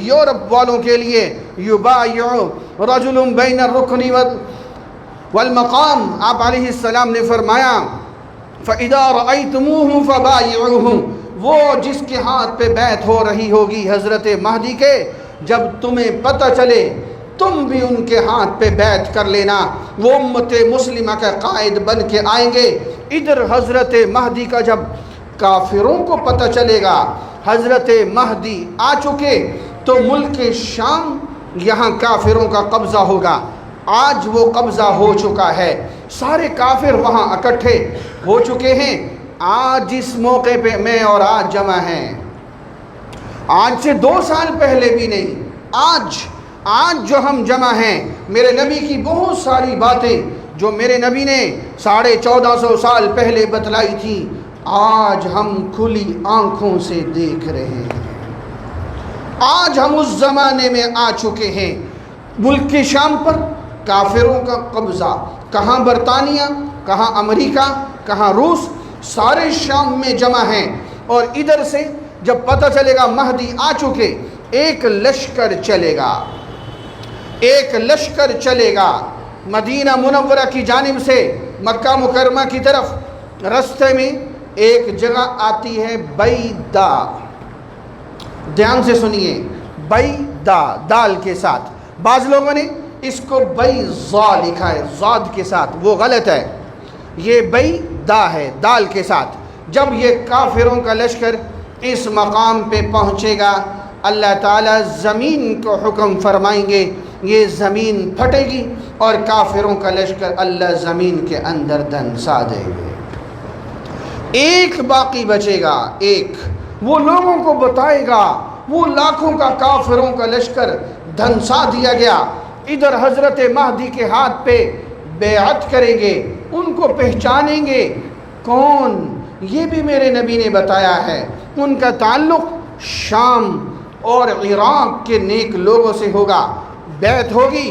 یورپ والوں کے لیے، یبایع رجل بین الرکن والمقام۔ آپ علیہ السلام نے فرمایا فَإِذَا رَأَيْتُمُوهُمْ فَبَايِعُوهُمْ، وہ جس کے ہاتھ پہ بیعت ہو رہی ہوگی حضرت مہدی کے، جب تمہیں پتہ چلے تم بھی ان کے ہاتھ پہ بیعت کر لینا، وہ امت مسلمہ کا قائد بن کے آئیں گے۔ ادھر حضرت مہدی کا جب کافروں کو پتہ چلے گا حضرت مہدی آ چکے تو ملک شام یہاں کافروں کا قبضہ ہوگا۔ آج وہ قبضہ ہو چکا ہے، سارے کافر وہاں اکٹھے ہو چکے ہیں۔ آج اس موقع پہ میں اور آج جمع ہیں، آج سے 2 سال پہلے بھی نہیں، آج جو ہم جمع ہیں، میرے نبی کی بہت ساری باتیں جو میرے نبی نے 1450 سال پہلے بتلائی تھی، آج ہم کھلی آنکھوں سے دیکھ رہے ہیں۔ آج ہم اس زمانے میں آ چکے ہیں۔ ملک شام پر کافروں کا قبضہ، کہاں برطانیہ، کہاں امریکہ، کہاں روس، سارے شام میں جمع ہیں۔ اور ادھر سے جب پتہ چلے گا مہدی آ چکے، ایک لشکر چلے گا مدینہ منورہ کی جانب سے مکہ مکرمہ کی طرف۔ رستے میں ایک جگہ آتی ہے بیدا، دھیان سے سنیے، بیدا دال کے ساتھ، بعض لوگوں نے اس کو بیضا لکھا ہے ضاد کے ساتھ، وہ غلط ہے، یہ بیدا ہے دال کے ساتھ۔ جب یہ کافروں کا لشکر اس مقام پہ پہنچے گا، اللہ تعالیٰ زمین کو حکم فرمائیں گے، یہ زمین پھٹے گی اور کافروں کا لشکر اللہ زمین کے اندر دھنسا دیں گے۔ ایک باقی بچے گا، ایک وہ لوگوں کو بتائے گا، وہ لاکھوں کا کافروں کا لشکر دھنسا دیا گیا۔ ادھر حضرت مہدی کے ہاتھ پہ بیعت کریں گے، ان کو پہچانیں گے، کون؟ یہ بھی میرے نبی نے بتایا ہے، ان کا تعلق شام اور عراق کے نیک لوگوں سے ہوگا۔ بیعت ہوگی،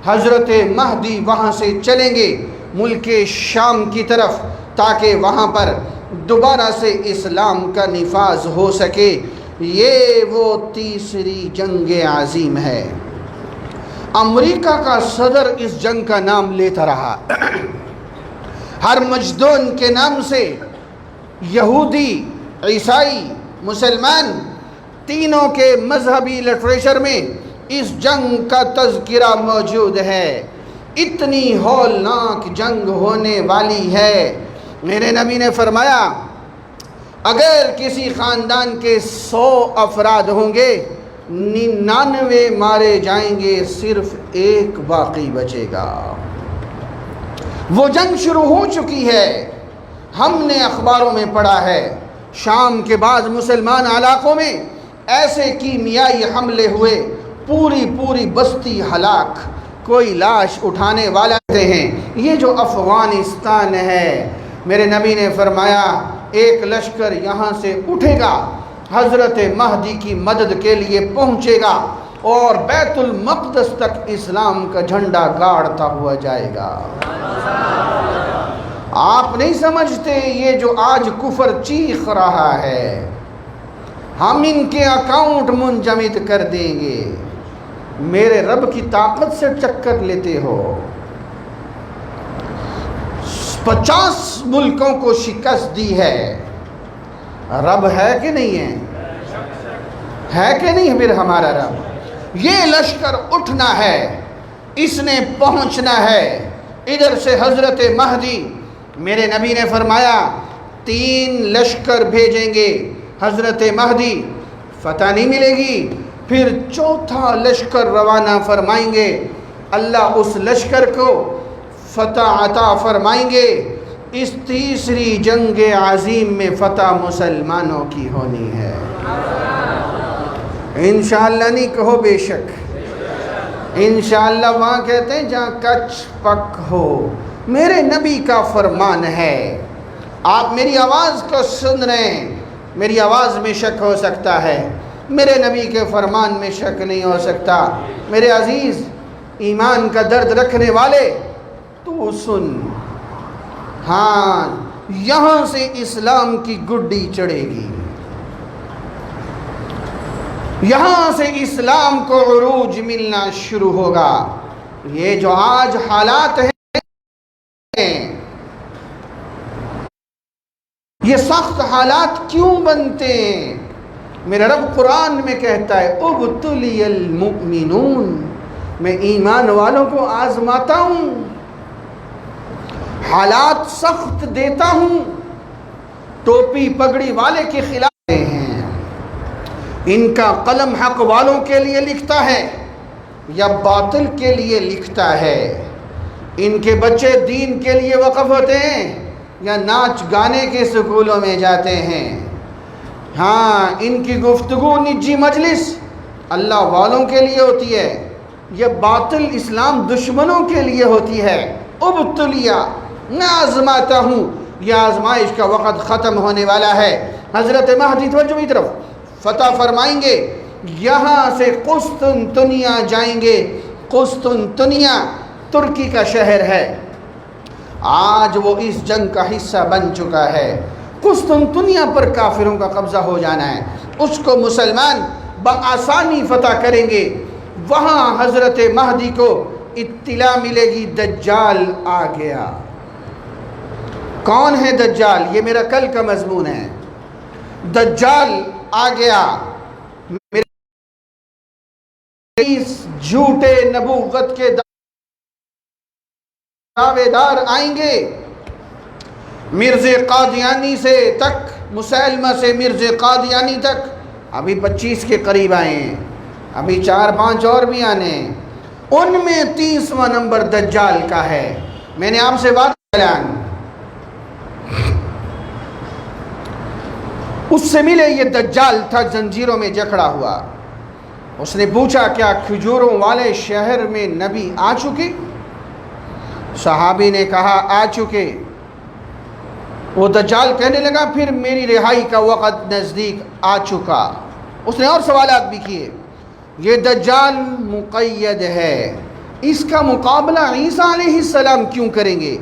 حضرت مہدی وہاں سے چلیں گے ملک شام کی طرف، تاکہ وہاں پر دوبارہ سے اسلام کا نفاذ ہو سکے۔ یہ وہ تیسری جنگ عظیم ہے۔ امریکہ کا صدر اس جنگ کا نام لیتا رہا، ہر مجدون کے نام سے، یہودی، عیسائی، مسلمان، تینوں کے مذہبی لٹریچر میں اس جنگ کا تذکرہ موجود ہے۔ اتنی ہولناک جنگ ہونے والی ہے، میرے نبی نے فرمایا اگر کسی خاندان کے 100 افراد ہوں گے، 99 مارے جائیں گے، صرف ایک باقی بچے گا۔ وہ جنگ شروع ہو چکی ہے، ہم نے اخباروں میں پڑھا ہے، شام کے بعض مسلمان علاقوں میں ایسے کیمیائی حملے ہوئے، پوری بستی ہلاک، کوئی لاش اٹھانے والا نہیں ہیں۔ یہ جو افغانستان ہے، میرے نبی نے فرمایا ایک لشکر یہاں سے اٹھے گا، حضرت مہدی کی مدد کے لیے پہنچے گا اور بیت المقدس تک اسلام کا جھنڈا گاڑتا ہوا جائے گا۔ آپ نہیں سمجھتے یہ جو آج کفر چیخ رہا ہے، ہم ان کے اکاؤنٹ منجمد کر دیں گے۔ میرے رب کی طاقت سے چکر لیتے ہو۔ 50 ملکوں کو شکست دی ہے، رب ہے کہ نہیں ہے کہ نہیں؟ پھر ہمارا رب، یہ لشکر اٹھنا ہے، اس نے پہنچنا ہے۔ ادھر سے حضرت مہدی، میرے نبی نے فرمایا 3 لشکر بھیجیں گے، حضرت مہدی فتح نہیں ملے گی، پھر 4تھا لشکر روانہ فرمائیں گے، اللہ اس لشکر کو فتح عطا فرمائیں گے۔ اس تیسری جنگ عظیم میں فتح مسلمانوں کی ہونی ہے۔ انشاءاللہ نہیں کہو بے شک، انشاءاللہ وہاں کہتے ہیں جہاں کچ پک ہو۔ میرے نبی کا فرمان ہے، آپ میری آواز کو سن رہے ہیں، میری آواز میں شک ہو سکتا ہے، میرے نبی کے فرمان میں شک نہیں ہو سکتا۔ میرے عزیز ایمان کا درد رکھنے والے، تو سن، ہاں یہاں سے اسلام کی گڈی چڑھے گی، یہاں سے اسلام کو عروج ملنا شروع ہوگا۔ یہ جو آج حالات ہیں، یہ سخت حالات کیوں بنتے ہیں؟ میرا رب قرآن میں کہتا ہے ابتلی المؤمنون، میں ایمان والوں کو آزماتا ہوں، حالات سخت دیتا ہوں۔ ٹوپی پگڑی والے کے خلاف ہیں، ان کا قلم حق والوں کے لیے لکھتا ہے یا باطل کے لیے لکھتا ہے؟ ان کے بچے دین کے لیے وقف ہوتے ہیں یا ناچ گانے کے سکولوں میں جاتے ہیں؟ ہاں، ان کی گفتگو نجی مجلس اللہ والوں کے لیے ہوتی ہے، یہ باطل اسلام دشمنوں کے لیے ہوتی ہے۔ ابتلیا، میں آزماتا ہوں، یہ آزمائش کا وقت ختم ہونے والا ہے۔ حضرت مہدی توجہ کی طرف فتح فرمائیں گے، یہاں سے قسطنطنیہ جائیں گے۔ قسطنطنیہ ترکی کا شہر ہے، آج وہ اس جنگ کا حصہ بن چکا ہے۔ قسطنطنیہ پر کافروں کا قبضہ ہو جانا ہے، اس کو مسلمان بآسانی فتح کریں گے۔ وہاں حضرت مہدی کو اطلاع ملے گی دجال آ گیا۔ کون ہے دجال؟ یہ میرا کل کا مضمون ہے۔ دجال آ گیا، اس جھوٹے نبوت کے دعوے دار آئیں گے، مرزا قادیانی سے تک، مسلمہ سے مرزا قادیانی تک، ابھی 25 کے قریب آئے ہیں، ابھی 4-5 اور بھی آنے ہیں۔ ان میں 30واں نمبر دجال کا ہے۔ میں نے آپ سے بات اعلان اس سے ملے، یہ دجال تھا زنجیروں میں جکڑا ہوا۔ اس نے پوچھا کیا کھجوروں والے شہر میں نبی آ چکے؟ صحابی نے کہا آ چکے۔ وہ دجال کہنے لگا پھر میری رہائی کا وقت نزدیک آ چکا۔ اس نے اور سوالات بھی کیے۔ یہ دجال مقید ہے، اس کا مقابلہ عیسیٰ علیہ السلام کیوں کریں گے؟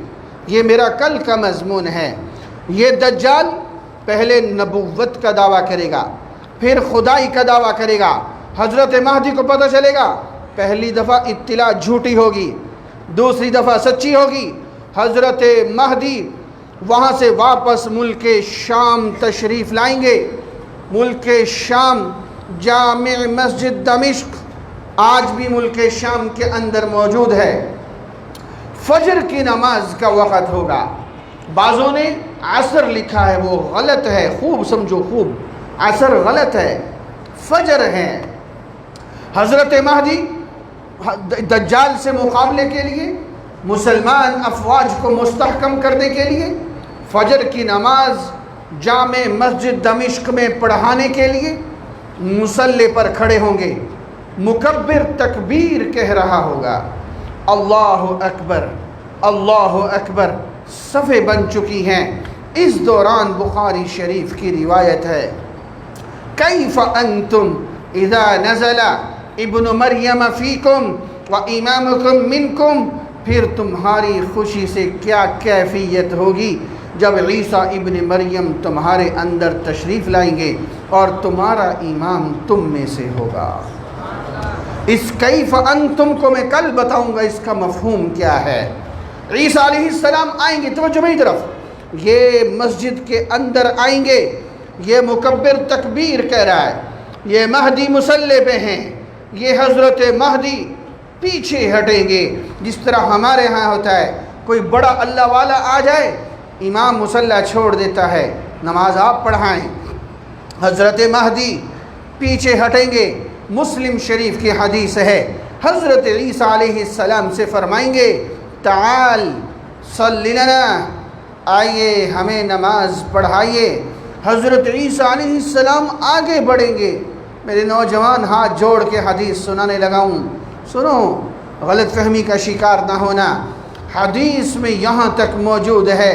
یہ میرا کل کا مضمون ہے۔ یہ دجال پہلے نبوت کا دعویٰ کرے گا، پھر خدائی کا دعویٰ کرے گا۔ حضرت مہدی کو پتہ چلے گا پہلی دفعہ اطلاع جھوٹی ہوگی، دوسری دفعہ سچی ہوگی۔ حضرت مہدی وہاں سے واپس ملک شام تشریف لائیں گے۔ ملک شام جامع مسجد دمشق آج بھی ملک شام کے اندر موجود ہے۔ فجر کی نماز کا وقت ہوگا، بعضوں نے عصر لکھا ہے، وہ غلط ہے، خوب سمجھو، خوب، عصر غلط ہے، فجر ہے۔ حضرت مہدی دجال سے مقابلے کے لیے، مسلمان افواج کو مستحکم کرنے کے لیے فجر کی نماز جامع مسجد دمشق میں پڑھانے کے لیے مصلی پر کھڑے ہوں گے۔ مکبر تکبیر کہہ رہا ہوگا، اللہ اکبر اللہ اکبر، صفیں بن چکی ہیں۔ اس دوران بخاری شریف کی روایت ہے، کیف انتم اذا نزل ابن مریم فیکم و امامکم منکم، پھر تمہاری خوشی سے کیا کیفیت ہوگی جب عیسیٰ ابن مریم تمہارے اندر تشریف لائیں گے اور تمہارا امام تم میں سے ہوگا۔ اس کیف انتم کو میں کل بتاؤں گا اس کا مفہوم کیا ہے۔ عیسیٰ علیہ السلام آئیں گے، توجہ میری طرف، یہ مسجد کے اندر آئیں گے، یہ مکبر تکبیر کہہ رہا ہے، یہ مہدی مصلی پہ ہیں، یہ حضرت مہدی پیچھے ہٹیں گے۔ جس طرح ہمارے ہاں ہوتا ہے، کوئی بڑا اللہ والا آ جائے، امام مصلی چھوڑ دیتا ہے، نماز آپ پڑھائیں، حضرت مہدی پیچھے ہٹیں گے۔ مسلم شریف کی حدیث ہے، حضرت عیسیٰ علیہ السلام سے فرمائیں گے تعال صلی لنا، آئیے ہمیں نماز پڑھائیے۔ حضرت عیسیٰ علیہ السلام آگے بڑھیں گے۔ میرے نوجوان ہاتھ جوڑ کے حدیث سنانے لگا ہوں، سنو، غلط فہمی کا شکار نہ ہونا۔ حدیث میں یہاں تک موجود ہے،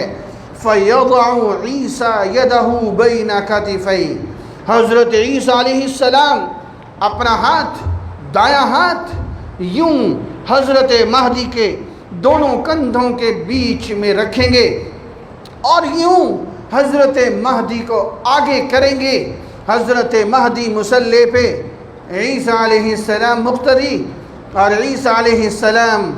فَيَضَعُ عِيسَى يَدَهُ بَيْنَ كَتِفَيْهِ، حضرت عیسیٰ علیہ السلام اپنا ہاتھ، دایاں ہاتھ یوں حضرت مہدی کے دونوں کندھوں کے بیچ میں رکھیں گے اور یوں حضرت مہدی کو آگے کریں گے۔ حضرت مہدی مصلی پہ، عیسیٰ علیہ السلام مقتدی، اور عیسیٰ علیہ السلام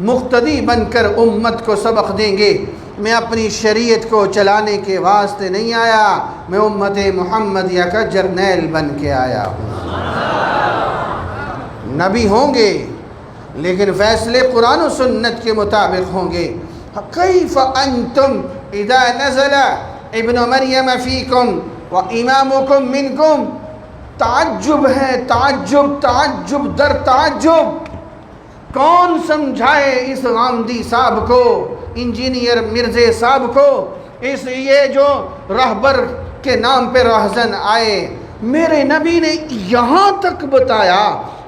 مقتدی بن کر امت کو سبق دیں گے۔ میں اپنی شریعت کو چلانے کے واسطے نہیں آیا، میں امت محمدیہ کا جرنیل بن کے آیا ہوں۔ نبی ہوں گے لیکن فیصلے قرآن و سنت کے مطابق ہوں گے۔ کیف انتم اذا نزل ابن مریم فیکم و امامکم منکم، تعجب ہے، تعجب، تعجب در تعجب۔ کون سمجھائے اس غامدی صاحب کو، انجینئر مرزے صاحب کو، اس یہ جو رہبر کے نام پہ رہزن آئے۔ میرے نبی نے یہاں تک بتایا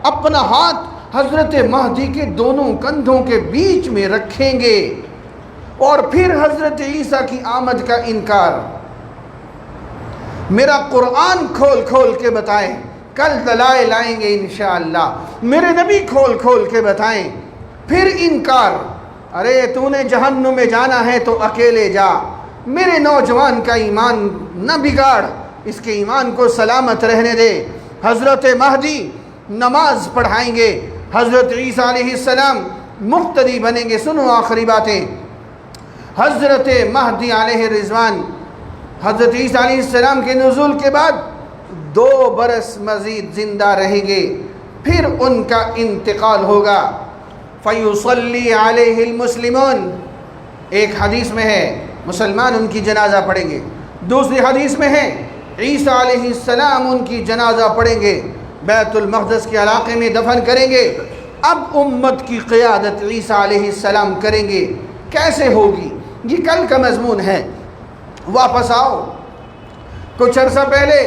اپنا ہاتھ حضرت مہدی کے دونوں کندھوں کے بیچ میں رکھیں گے اور پھر حضرت عیسیٰ کی آمد کا انکار۔ میرا قرآن کھول کھول کے بتائیں، کل دلائل آئیں گے انشاءاللہ، میرے نبی کھول کھول کے بتائیں، پھر انکار۔ ارے تو نے جہنم میں جانا ہے تو اکیلے جا، میرے نوجوان کا ایمان نہ بگاڑ، اس کے ایمان کو سلامت رہنے دے۔ حضرت مہدی نماز پڑھائیں گے، حضرت عیسیٰ علیہ السلام مقتدی بنیں گے۔ سنو آخری باتیں، حضرت مہدی علیہ رضوان حضرت عیسیٰ علیہ السلام کے نزول کے بعد 2 برس مزید زندہ رہیں گے، پھر ان کا انتقال ہوگا۔ فَيُصَلِّي عَلَيْهِ الْمُسْلِمُونَ، ایک حدیث میں ہے مسلمان ان کی جنازہ پڑھیں گے، دوسری حدیث میں ہے عیسیٰ علیہ السلام ان کی جنازہ پڑھیں گے، بیت المقدس کے علاقے میں دفن کریں گے۔ اب امت کی قیادت عیسیٰ علیہ السلام کریں گے، کیسے ہوگی؟ یہ کل کا مضمون ہے۔ واپس آؤ، کچھ عرصہ پہلے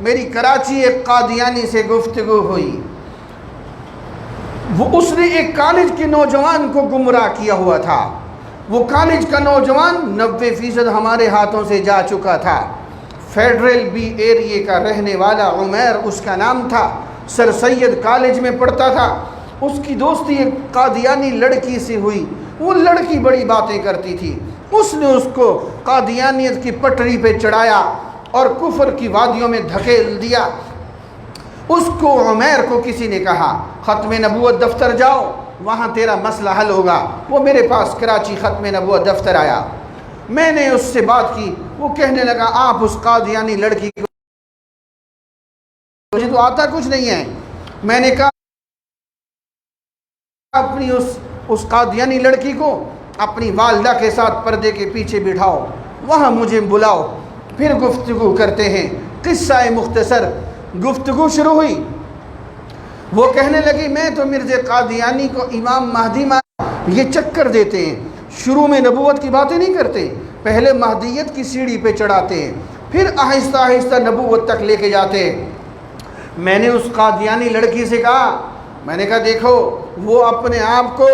میری کراچی ایک قادیانی سے گفتگو ہوئی، اس نے ایک کالج کے نوجوان کو گمراہ کیا ہوا تھا۔ وہ کالج کا نوجوان 90% ہمارے ہاتھوں سے جا چکا تھا۔ فیڈرل بی ایریے کا رہنے والا عمیر اس کا نام تھا، سر سید کالج میں پڑھتا تھا۔ اس کی دوستی ایک قادیانی لڑکی سے ہوئی، وہ لڑکی بڑی باتیں کرتی تھی، اس نے اس کو قادیانیت کی پٹری پہ چڑھایا اور کفر کی وادیوں میں دھکیل دیا۔ اس کو عمیر کو کسی نے کہا ختم نبوت دفتر جاؤ، وہاں تیرا مسئلہ حل ہوگا۔ وہ میرے پاس کراچی ختم نبوت دفتر آیا، میں نے اس سے بات کی، وہ کہنے لگا آپ اس قادیانی لڑکی کو، مجھے تو آتا کچھ نہیں ہے۔ میں نے کہا اپنی اس قادیانی لڑکی کو اپنی والدہ کے ساتھ پردے کے پیچھے بٹھاؤ، وہاں مجھے بلاؤ، پھر گفتگو کرتے ہیں۔ قصہ مختصر، گفتگو شروع ہوئی، وہ کہنے لگی میں تو مرزا قادیانی کو امام مہدی یہ چکر دیتے ہیں، شروع میں نبوت کی باتیں نہیں کرتے، پہلے مہدیت کی سیڑھی پہ چڑھاتے ہیں، پھر آہستہ آہستہ نبوت تک لے کے جاتے ہیں۔ میں نے اس قادیانی لڑکی سے کہا، میں نے کہا دیکھو وہ اپنے آپ کو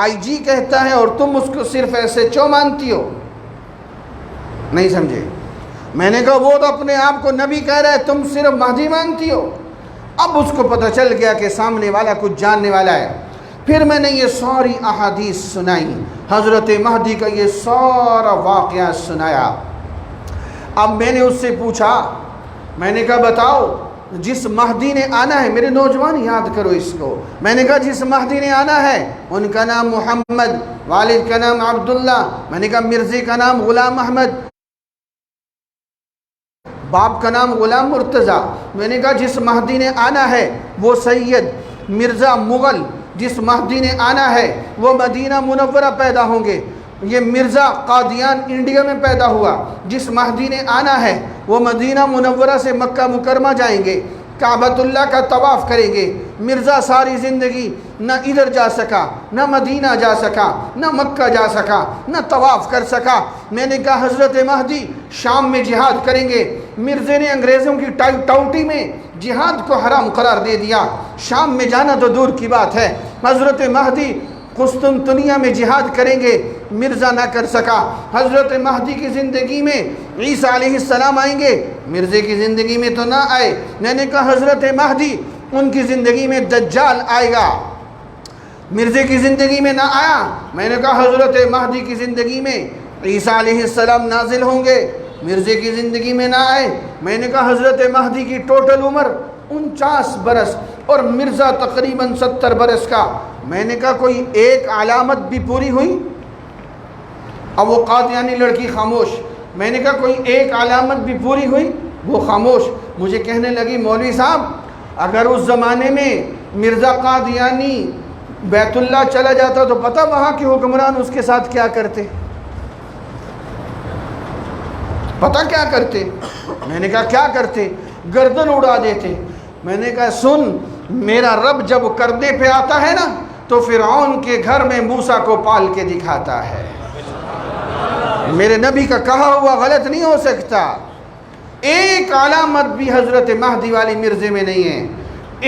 آئی جی کہتا ہے اور تم اس کو صرف SHO مانتی ہو، نہیں سمجھے؟ میں نے کہا وہ تو اپنے آپ کو نبی کہہ رہا ہے، تم صرف مہدی مانتی ہو۔ اب اس کو پتہ چل گیا کہ سامنے والا کچھ جاننے والا ہے۔ پھر میں نے یہ ساری احادیث سنائی، حضرت مہدی کا یہ سارا واقعہ سنایا۔ اب میں نے اس سے پوچھا، میں نے کہا بتاؤ جس مہدی نے آنا ہے، میرے نوجوان یاد کرو اس کو، میں نے کہا جس مہدی نے آنا ہے ان کا نام محمد، والد کا نام عبداللہ، میں نے کہا مرزے کا نام غلام احمد، باپ کا نام غلام مرتضیٰ، میں نے کہا جس مہدی نے آنا ہے وہ سید مرزا مغل، جس مہدی نے آنا ہے وہ مدینہ منورہ پیدا ہوں گے، یہ مرزا قادیان انڈیا میں پیدا ہوا، جس مہدی نے آنا ہے وہ مدینہ منورہ سے مکہ مکرمہ جائیں گے، کعبۃ اللہ کا طواف کریں گے۔ مرزا ساری زندگی نہ ادھر جا سکا، نہ مدینہ جا سکا، نہ مکہ جا سکا، نہ طواف کر سکا۔ میں نے کہا حضرت مہدی شام میں جہاد کریں گے، مرزے نے انگریزوں کی ٹاؤٹی میں جہاد کو حرام قرار دے دیا، شام میں جانا تو دور کی بات ہے۔ حضرت مہدی قسطنطنیہ میں جہاد کریں گے، مرزا نہ کر سکا۔ حضرت مہدی کی زندگی میں عیسیٰ علیہ السلام آئیں گے، مرزے کی زندگی میں تو نہ آئے۔ میں نے کہا حضرت مہدی ان کی زندگی میں دجال آئے گا، مرزے کی زندگی میں نہ آیا۔ میں نے کہا حضرت مہدی کی زندگی میں عیسیٰ علیہ السلام نازل ہوں گے، مرزے کی زندگی میں نہ آئے۔ میں نے کہا حضرت مہدی کی ٹوٹل عمر 49 برس اور مرزا تقریباً 70 برس کا۔ میں نے کہا کوئی ایک علامت بھی پوری ہوئی؟ اب وہ قادیانی لڑکی خاموش. میں نے کہا کوئی ایک علامت بھی پوری ہوئی؟ وہ خاموش. مجھے کہنے لگی مولوی صاحب اگر اس زمانے میں مرزا قادیانی بیت اللہ چلا جاتا تو پتہ وہاں کے حکمران اس کے ساتھ کیا کرتے؟ پتہ کیا کرتے؟ میں نے کہا کیا کرتے؟ گردن اڑا دیتے. میں نے کہا سن، میرا رب جب کرنے پہ آتا ہے نا تو فرعون کے گھر میں موسیٰ کو پال کے دکھاتا ہے. میرے نبی کا کہا ہوا غلط نہیں ہو سکتا. ایک علامت بھی حضرت مہدی والی مرزے میں نہیں ہے.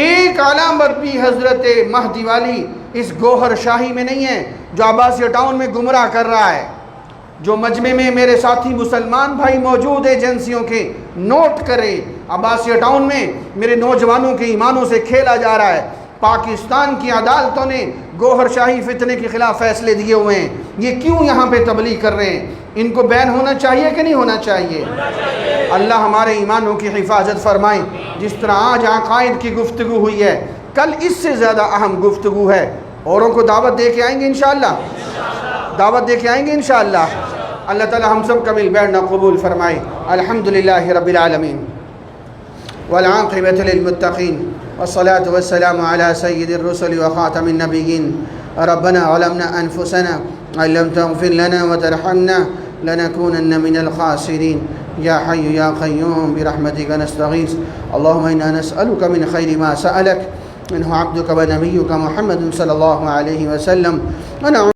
ایک علامت بھی حضرت مہدی والی اس گوہر شاہی میں نہیں ہے جو عباسیہ ٹاؤن میں گمراہ کر رہا ہے. جو مجمع میں میرے ساتھی مسلمان بھائی موجود ہیں ایجنسیوں کے، نوٹ کرے عباسیہ ٹاؤن میں میرے نوجوانوں کے ایمانوں سے کھیلا جا رہا ہے. پاکستان کی عدالتوں نے گوہر شاہی فتنے کے خلاف فیصلے دیے ہوئے ہیں. یہ کیوں یہاں پہ تبلیغ کر رہے ہیں؟ ان کو بین ہونا چاہیے کہ نہیں ہونا چاہیے؟ اللہ ہمارے ایمانوں کی حفاظت فرمائے. جس طرح آج عقائد کی گفتگو ہوئی ہے، کل اس سے زیادہ اہم گفتگو ہے. اوروں کو دعوت دے کے آئیں گے انشاءاللہ، دعوت دے کے آئیں گے انشاءاللہ. اللہ تعالی ہم سب کا مل بیٹھنا قبول فرمائے. الحمدللہ رب العالمین والعاقبۃ للمتقین والصلاة والسلام على سید الرسل وخاتم النبیین. ربنا ظلمنا انفسنا ان لم تغفر لنا وترحمنا لنكونن من الخاسرین. یا حی یا قیوم برحمتک نستغیث. اللهم انا نسألك من خیر ما سألك منه عبدك ونبيك محمد صلی اللہ علیہ وسلم.